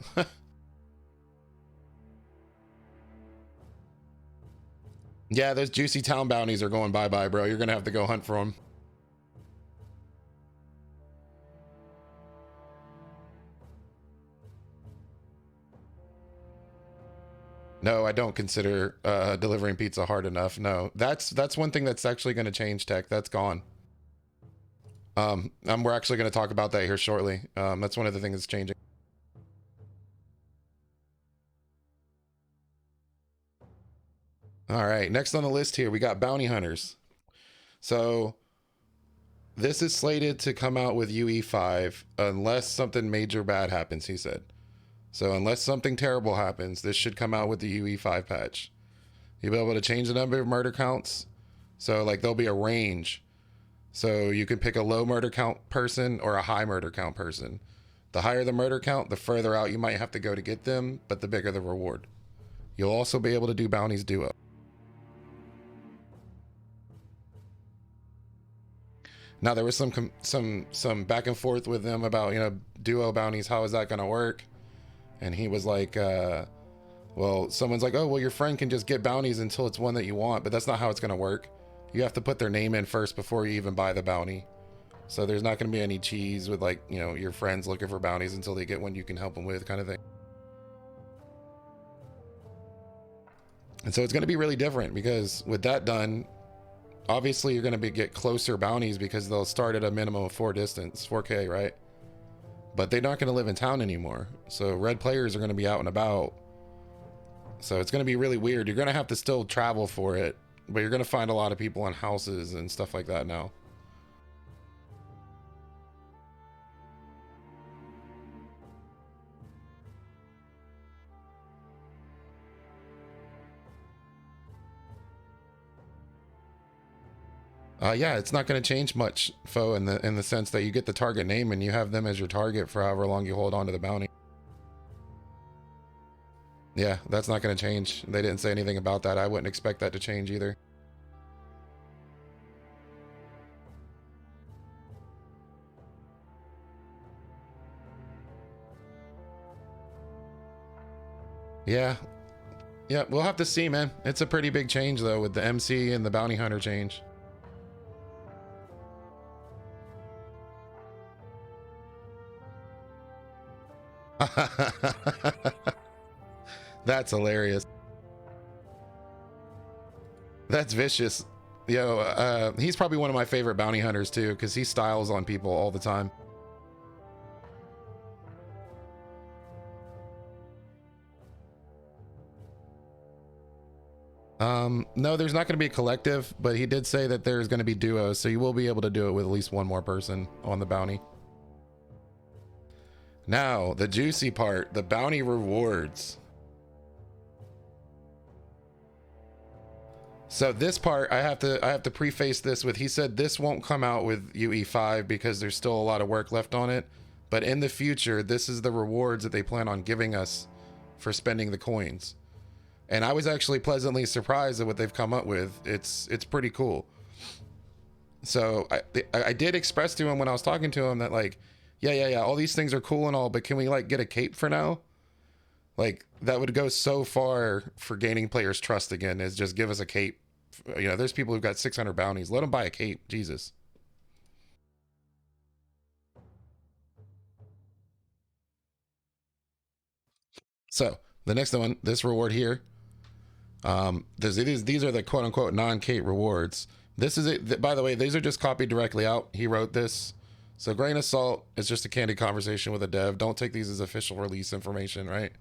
Yeah, those juicy town bounties are going bye-bye, bro. You're gonna have to go hunt for them. No, I don't consider delivering pizza hard enough. No, that's one thing that's actually going to change, Tech. That's gone. We're actually going to talk about that here shortly. That's one of the things that's changing. All right, next on the list here, we got bounty hunters. So this is slated to come out with UE5 unless something major bad happens, he said. So unless something terrible happens, this should come out with the UE5 patch. You'll be able to change the number of murder counts. So like there'll be a range. So you can pick a low murder count person or a high murder count person. The higher the murder count, the further out you might have to go to get them, but the bigger the reward. You'll also be able to do bounties duo. Now there was some back and forth with them about, you know, duo bounties. How is that going to work? And he was like, well, someone's like, oh, well, your friend can just get bounties until it's one that you want, but that's not how it's going to work. You have to put their name in first before you even buy the bounty. So there's not going to be any cheese with like, you know, your friends looking for bounties until they get one you can help them with, kind of thing. And so it's going to be really different because with that done, obviously you're going to get closer bounties because they'll start at a minimum of 4K, right? But they're not going to live in town anymore. So red players are going to be out and about. So it's going to be really weird. You're going to have to still travel for it, but you're going to find a lot of people in houses and stuff like that now. Yeah, it's not going to change much, Foe, in the sense that you get the target name and you have them as your target for however long you hold on to the bounty. Yeah, that's not going to change. They didn't say anything about that. I wouldn't expect that to change either. Yeah. Yeah, we'll have to see, man. It's a pretty big change, though, with the MC and the bounty hunter change. That's hilarious. That's vicious. Yo, he's probably one of my favorite bounty hunters too, because he styles on people all the time. No, there's not going to be a collective, but he did say that there's going to be duos, so you will be able to do it with at least one more person on the bounty. Now, the juicy part, the bounty rewards. So this part, I have to preface this with, he said this won't come out with UE5 because there's still a lot of work left on it. But in the future, this is the rewards that they plan on giving us for spending the coins. And I was actually pleasantly surprised at what they've come up with. It's pretty cool. So I did express to him when I was talking to him that like, yeah, all these things are cool and all, but can we like get a cape for now? Like that would go so far for gaining players' trust again, is just give us a cape. You know, there's people who've got 600 bounties. Let them buy a cape. Jesus. So the next one, this reward here, these are the quote unquote non-cape rewards. This is it. By the way, these are just copied directly out. He wrote this. So grain of salt, it's just a candid conversation with a dev. Don't take these as official release information, right?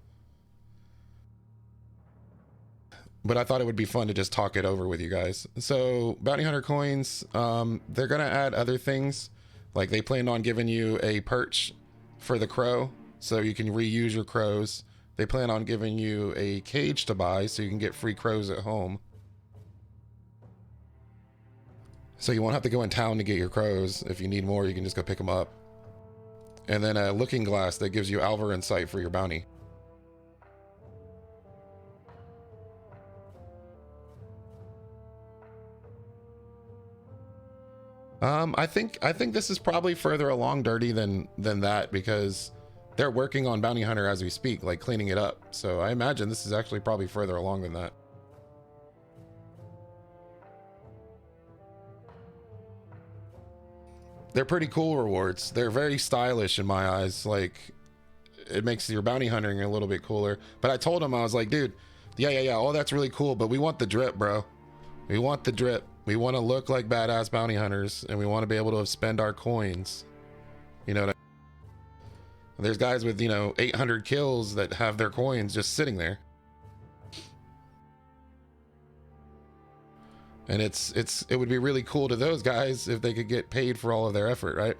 But I thought it would be fun to just talk it over with you guys. So bounty hunter coins, they're gonna add other things. Like they planned on giving you a perch for the crow so you can reuse your crows. They plan on giving you a cage to buy so you can get free crows at home. So you won't have to go in town to get your crows. If you need more, you can just go pick them up. And then a looking glass that gives you Alvar insight for your bounty. I think this is probably further along, Dirty, than that, because they're working on Bounty Hunter as we speak, like cleaning it up. So I imagine this is actually probably further along than that. They're pretty cool rewards. They're very stylish in my eyes. Like, it makes your bounty hunting a little bit cooler. But I told him, I was like, dude, yeah, all that's really cool, but we want the drip, bro. We want the drip. We want to look like badass bounty hunters, and we want to be able to spend our coins. You know what I mean? There's guys with, you know, 800 kills that have their coins just sitting there. And it would be really cool to those guys if they could get paid for all of their effort, right?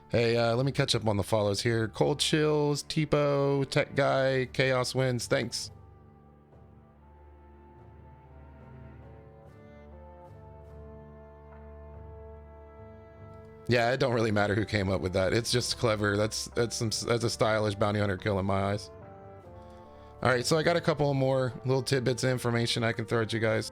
Hey, let me catch up on the follows here. Cold Chills, Tipo, Tech Guy, Chaos Wins, thanks. Yeah, it don't really matter who came up with that. It's just clever. That's a stylish bounty hunter kill in my eyes. All right, so I got a couple more little tidbits of information I can throw at you guys.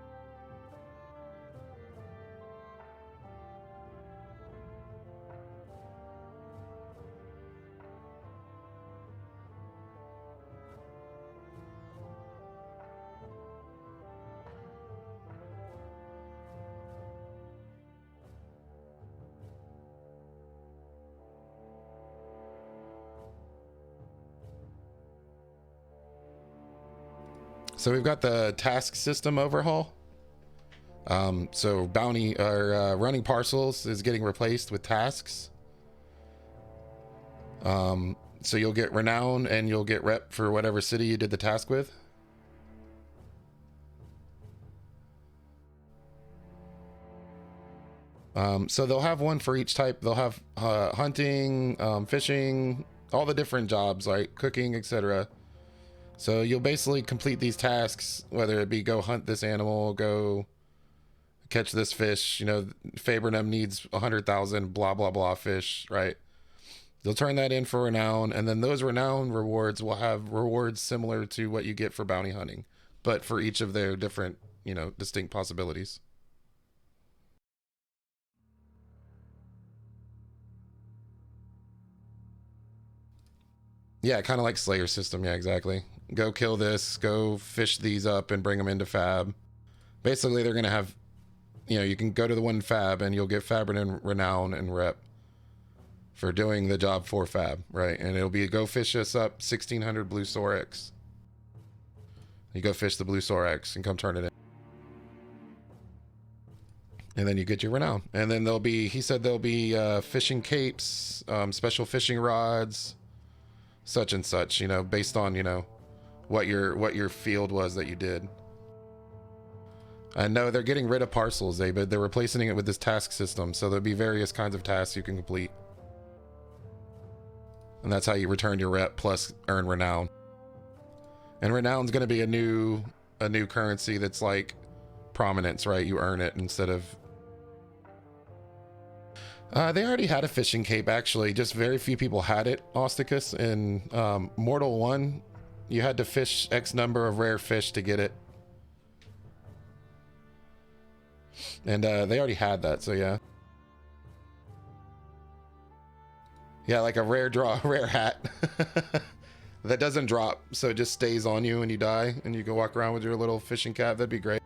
So we've got the task system overhaul. So bounty or running parcels is getting replaced with tasks. So you'll get renown and you'll get rep for whatever city you did the task with. So they'll have one for each type. They'll have hunting, fishing, all the different jobs, like cooking, etc. So you'll basically complete these tasks, whether it be go hunt this animal, go catch this fish, you know, Fabernum needs 100,000 blah, blah, blah fish, right? They'll turn that in for renown, and then those renown rewards will have rewards similar to what you get for bounty hunting, but for each of their different, you know, distinct possibilities. Yeah, kind of like Slayer system. Yeah, exactly. Go kill this, go fish these up and bring them into Fab. Basically, they're going to have, you know, you can go to the one Fab and you'll get Fab and Renown and Rep for doing the job for Fab, right? And it'll be go fish us up 1600 Blue Sorex. You go fish the Blue Sorex and come turn it in. And then you get your Renown. And then there'll be, he said there'll be fishing capes, special fishing rods, such and such, you know, based on, you know, what your field was that you did. I know they're getting rid of parcels, but they're replacing it with this task system, so there'll be various kinds of tasks you can complete. And that's how you return your rep plus earn renown. And renown's going to be a new currency that's like prominence, right? You earn it instead of they already had a fishing cape, actually. Just very few people had it, Austicus. In Mortal 1, you had to fish X number of rare fish to get it. And they already had that, so yeah. Yeah, like a rare hat. That doesn't drop, so it just stays on you when you die, and you can walk around with your little fishing cap. That'd be great.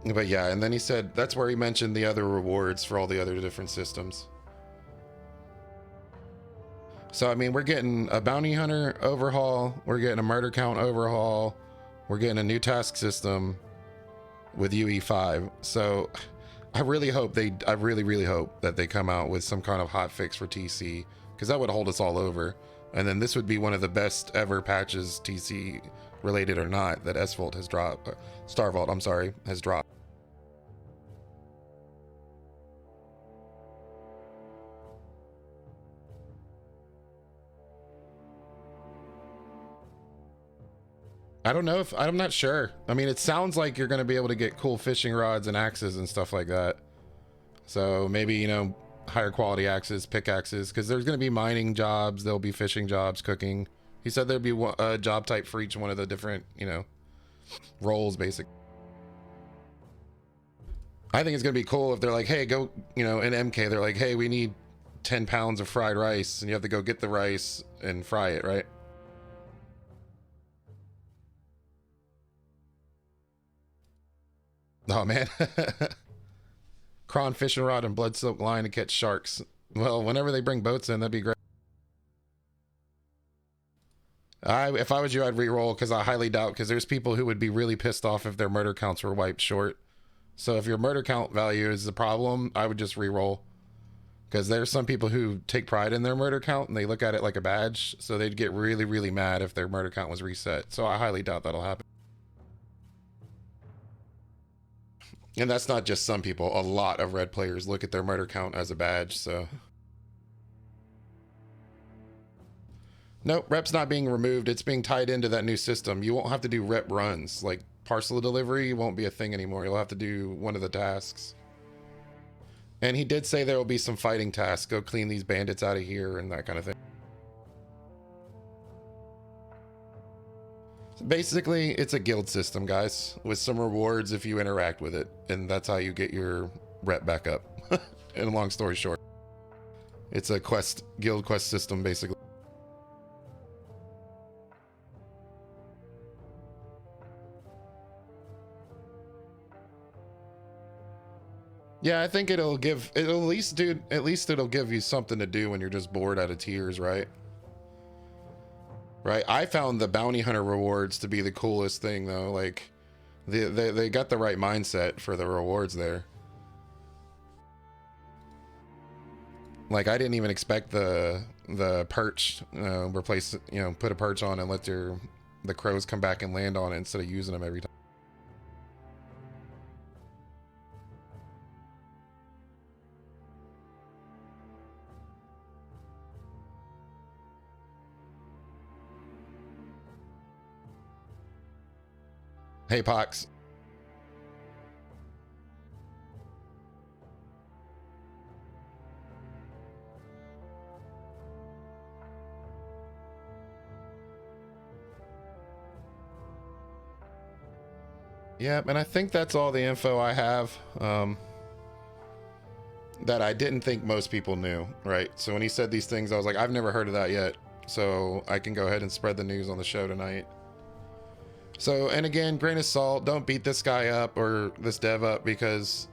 But yeah, and then he said that's where he mentioned the other rewards for all the other different systems. So I mean, we're getting a bounty hunter overhaul, we're getting a murder count overhaul, We're getting a new task system with UE5. So I really hope I really hope that they come out with some kind of hot fix for TC, because that would hold us all over. And then this would be one of the best ever patches, TC related or not, that S-Volt has dropped. Starvault, I'm sorry, has dropped. I don't know if, I'm not sure. I mean, it sounds like you're going to be able to get cool fishing rods and axes and stuff like that. So maybe, you know, higher quality axes, pickaxes, because there's going to be mining jobs, there'll be fishing jobs, cooking. He said there'd be a job type for each one of the different, you know, roles, basic. I think it's going to be cool if they're like, hey, go, you know, in MK, they're like, hey, we need 10 pounds of fried rice, and you have to go get the rice and fry it, right? Oh, man. Crawn fishing rod and blood silk line to catch sharks. Well, whenever they bring boats in, that'd be great. If I was you, I'd re-roll, because I highly doubt, because there's people who would be really pissed off if their murder counts were wiped short. So if your murder count value is the problem, I would just re-roll. Because there's some people who take pride in their murder count and they look at it like a badge, so they'd get really, really mad if their murder count was reset. So I highly doubt that'll happen. And that's not just some people. A lot of red players look at their murder count as a badge, so... Nope, rep's not being removed. It's being tied into that new system. You won't have to do rep runs. Like, parcel delivery won't be a thing anymore. You'll have to do one of the tasks. And he did say there will be some fighting tasks. Go clean these bandits out of here and that kind of thing. Basically, it's a guild system, guys, with some rewards if you interact with it, and that's how you get your rep back up. And long story short, it's a guild quest system, basically. Yeah, I think it'll at least it'll give you something to do when you're just bored out of tears, right? Right, I found the bounty hunter rewards to be the coolest thing, though. Like, they got the right mindset for the rewards there. Like, I didn't even expect the perch replace, you know, put a perch on and let the crows come back and land on it instead of using them every time. Hey, Pox. Yeah, and I think that's all the info I have that I didn't think most people knew, right? So when he said these things, I was like, I've never heard of that yet. So I can go ahead and spread the news on the show tonight. So, and again, grain of salt, don't beat this guy up or this dev up, because,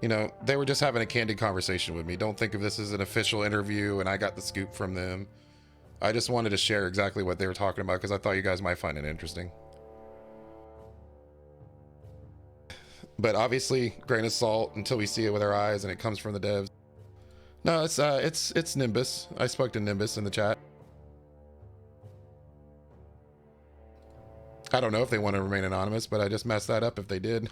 you know, they were just having a candid conversation with me. Don't think of this as an official interview and I got the scoop from them. I just wanted to share exactly what they were talking about because I thought you guys might find it interesting. But obviously, grain of salt until we see it with our eyes and it comes from the devs. No, it's Nimbus. I spoke to Nimbus in the chat. I don't know if they want to remain anonymous, but I just messed that up if they did.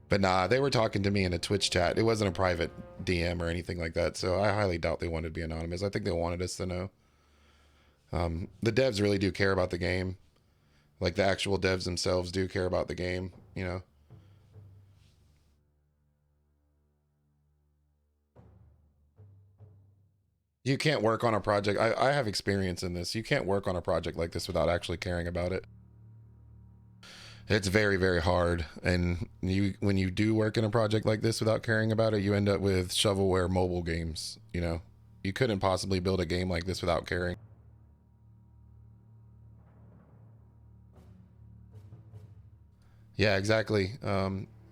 But nah, they were talking to me in a Twitch chat. It wasn't a private DM or anything like that, so I highly doubt they wanted to be anonymous. I think they wanted us to know. The devs really do care about the game. Like, the actual devs themselves do care about the game, you know? You can't work on a project. I have experience in this. You can't work on a project like this without actually caring about it. It's very, very hard. And when you do work in a project like this without caring about it, you end up with shovelware mobile games, you know? You couldn't possibly build a game like this without caring. Yeah, exactly.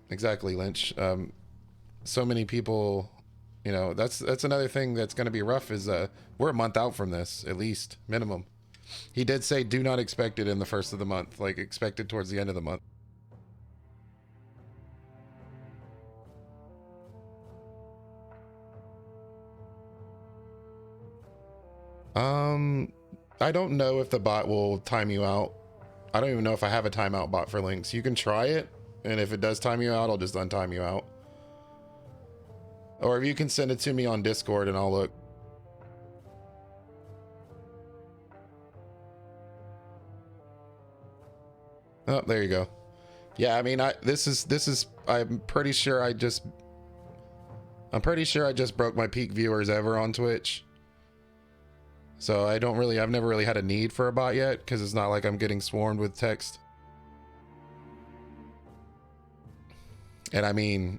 Exactly, Lynch. So many people, you know, that's another thing that's going to be rough is we're a month out from this, at least minimum. He did say do not expect it in the first of the month, like expect it towards the end of the month. Um, I don't know if the bot will time you out. I don't even know if I have a timeout bot for links. You can try it, and if it does time you out, I'll just untime you out. Or if you can send it to me on Discord and I'll look. Oh, there you go. Yeah, I mean, this is I'm pretty sure I just broke my peak viewers ever on Twitch. So I've never really had a need for a bot yet because it's not like I'm getting swarmed with text. And I mean,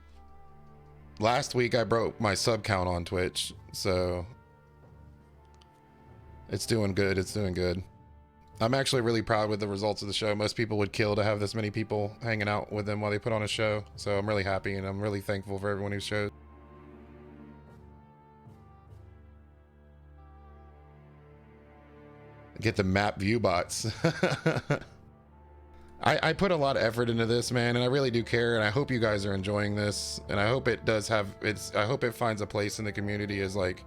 last week I broke my sub count on Twitch, so it's doing good. It's doing good. I'm actually really proud with the results of the show. Most people would kill to have this many people hanging out with them while they put on a show. So I'm really happy and I'm really thankful for everyone who shows. Get the map view bots. I put a lot of effort into this, man, and I really do care, and I hope you guys are enjoying this, and I hope it does have I hope it finds a place in the community as, like,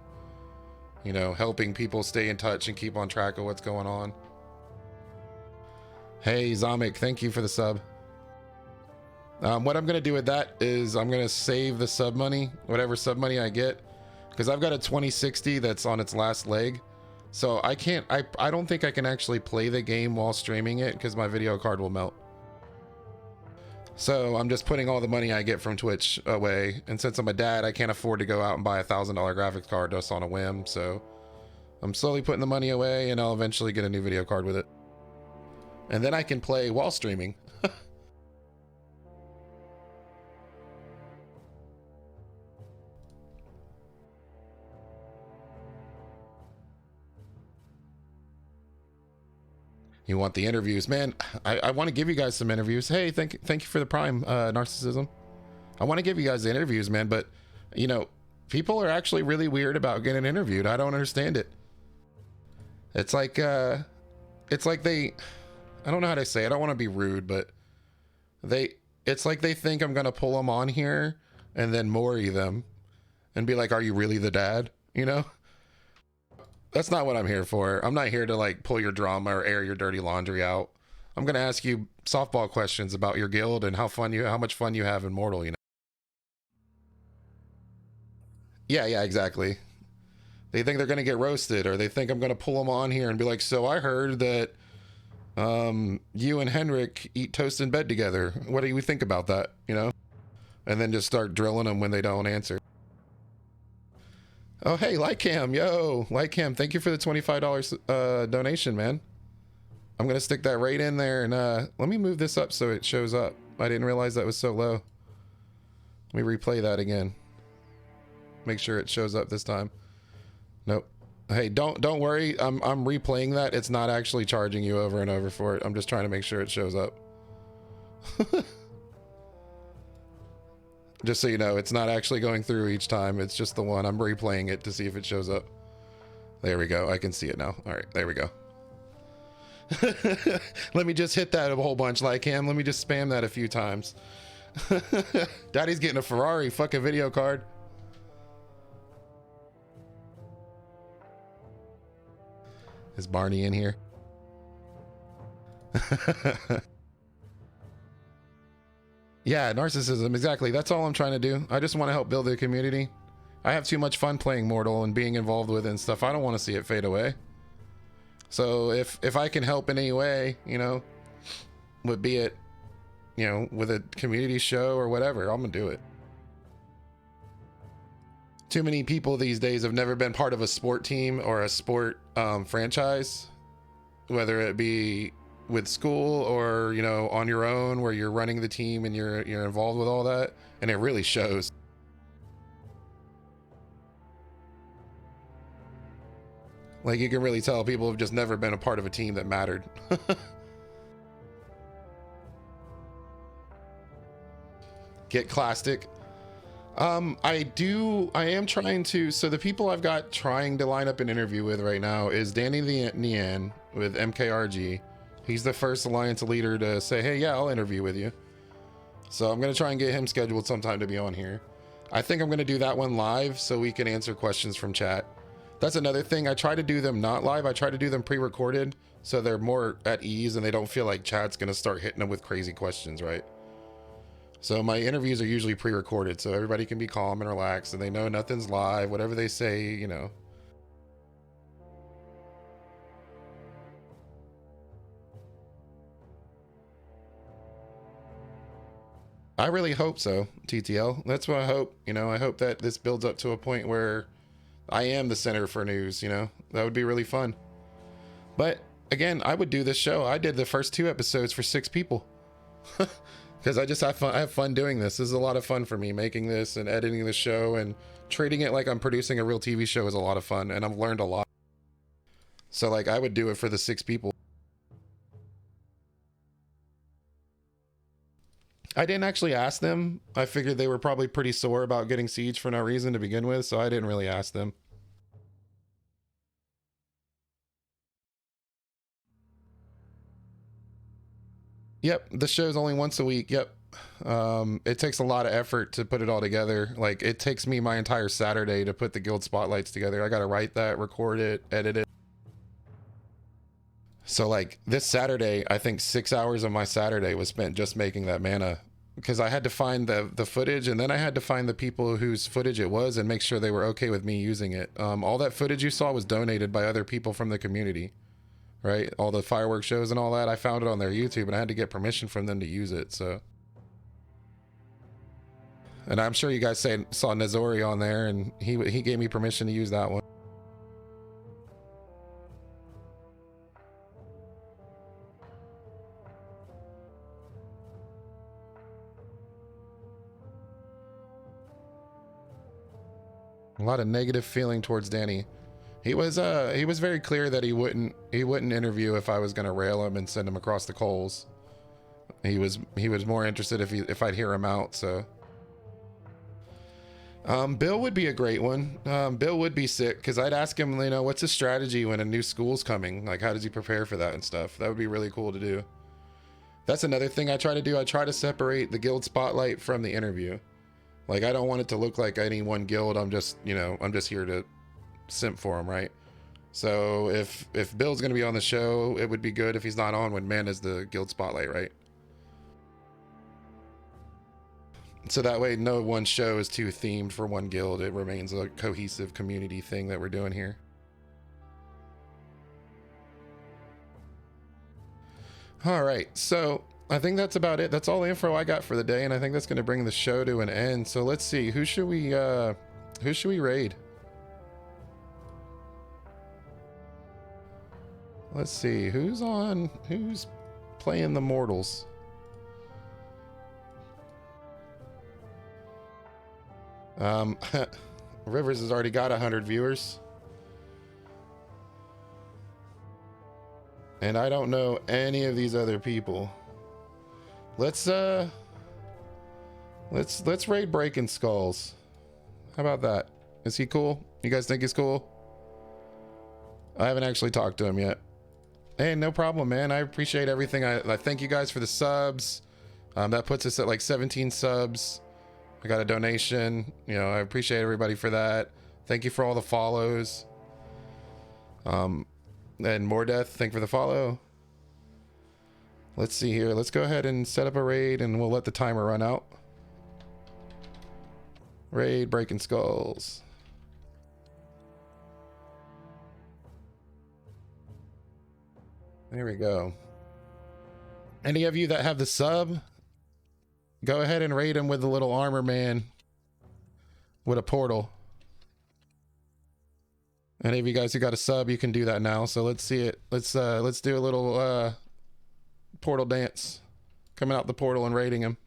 you know, helping people stay in touch and keep on track of what's going on. Hey Zomic, thank you for the sub. What I'm gonna do with that is I'm gonna save the sub money, whatever sub money I get, because I've got a 2060 that's on its last leg. So I don't think I can actually play the game while streaming it because my video card will melt. So I'm just putting all the money I get from Twitch away. And since I'm a dad, I can't afford to go out and buy a $1,000 graphics card just on a whim. So I'm slowly putting the money away and I'll eventually get a new video card with it. And then I can play while streaming. You want the interviews, man. I want to give you guys some interviews. Hey, thank you for the prime, narcissism. I want to give you guys the interviews, man, but you know, people are actually really weird about getting interviewed. I don't understand it. It's like they, I don't know how to say it. I don't want to be rude, but it's like they think I'm gonna pull them on here and then mori them and be like, are you really the dad? You know? That's not what I'm here for. I'm not here to like pull your drama or air your dirty laundry out. I'm gonna ask you softball questions about your guild and how much fun you have in Mortal, you know? Yeah, exactly. They think they're gonna get roasted, or they think I'm gonna pull them on here and be like, so I heard that you and Henrik eat toast in bed together. What do you think about that? You know? And then just start drilling them when they don't answer. Oh, hey, Lightcam, yo, Lightcam, thank you for the $25 donation, man. I'm gonna stick that right in there, and let me move this up so it shows up. I didn't realize that was so low. Let me replay that again. Make sure it shows up this time. Nope. Hey, don't worry. I'm replaying that. It's not actually charging you over and over for it. I'm just trying to make sure it shows up. Just so you know, it's not actually going through each time. It's just the one. I'm replaying it to see if it shows up. There we go. I can see it now. All right, there we go. Let me just hit that a whole bunch, like him. Let me just spam that a few times. Daddy's getting a Ferrari fucking video card. Is Barney in here? Yeah, narcissism, exactly. That's all I'm trying to do. I just want to help build the community. I have too much fun playing Mortal and being involved with it and stuff. I don't want to see it fade away. So if I can help in any way, you know, be it, you know, with a community show or whatever, I'm gonna do it. Too many people these days have never been part of a sport team or a sport franchise, whether it be with school or, you know, on your own where you're running the team and you're involved with all that, and it really shows. Like, you can really tell people have just never been a part of a team that mattered. get Clastic. I am trying to, so the people I've got trying to line up an interview with right now is Danny the Nian with MKRG. He's the first Alliance leader to say, hey, yeah, I'll interview with you. So I'm going to try and get him scheduled sometime to be on here. I think I'm going to do that one live so we can answer questions from chat. That's another thing. I try to do them not live. I try to do them pre-recorded so they're more at ease and they don't feel like chat's going to start hitting them with crazy questions, right? So my interviews are usually pre-recorded so everybody can be calm and relaxed and they know nothing's live. Whatever they say, you know. I really hope so, TTL. That's what I hope. You know, I hope that this builds up to a point where I am the center for news, you know. That would be really fun. But again, I would do this show. I did the first 2 episodes for 6 people. Because I just have fun. I have fun doing this. This is a lot of fun for me, making this and editing the show and treating it like I'm producing a real TV show is a lot of fun. And I've learned a lot. So like I would do it for the 6 people. I didn't actually ask them. I figured they were probably pretty sore about getting Siege for no reason to begin with, so I didn't really ask them. Yep, the show's only once a week. Yep. It takes a lot of effort to put it all together. Like, it takes me my entire Saturday to put the guild spotlights together. I gotta write that, record it, edit it. So like this Saturday, I think 6 hours of my Saturday was spent just making that mana because I had to find the footage and then I had to find the people whose footage it was and make sure they were okay with me using it. All that footage you saw was donated by other people from the community, right? All the fireworks shows and all that, I found it on their YouTube and I had to get permission from them to use it, so. And I'm sure you guys saw Nazori on there and he gave me permission to use that one. A lot of negative feeling towards Danny. He was very clear that he wouldn't interview if I was gonna rail him and send him across the coals. He was more interested if I'd hear him out, so. Bill would be a great one. Bill would be sick because I'd ask him, you know, what's his strategy when a new school's coming? Like, how does he prepare for that and stuff? That would be really cool to do. That's another thing I try to do. I try to separate the guild spotlight from the interview. Like, I don't want it to look like any one guild. I'm just, you know, I'm just here to simp for him, right? So if Bill's going to be on the show, it would be good if he's not on when Man is the guild spotlight, right? So that way no one show is too themed for one guild. It remains a cohesive community thing that we're doing here. All right, so I think that's about it. That's all the info I got for the day, and I think that's going to bring the show to an end. So let's see, who should we raid? Let's see, who's playing the Mortals? Rivers has already got 100 viewers. And I don't know any of these other people. Let's raid Breaking Skulls. How about that? Is he cool? You guys think he's cool? I haven't actually talked to him yet. Hey, no problem, man. I appreciate everything. I thank you guys for the subs. That puts us at like 17 subs. I got a donation. You know, I appreciate everybody for that. Thank you for all the follows. And More Death, thank you for the follow. Let's see here. Let's go ahead and set up a raid and we'll let the timer run out. Raid Breaking Skulls. There we go. Any of you that have the sub, go ahead and raid him with the little armor man with a portal. Any of you guys who got a sub, you can do that now. So let's see it. Let's do a little portal dance. Coming out the portal and raiding him.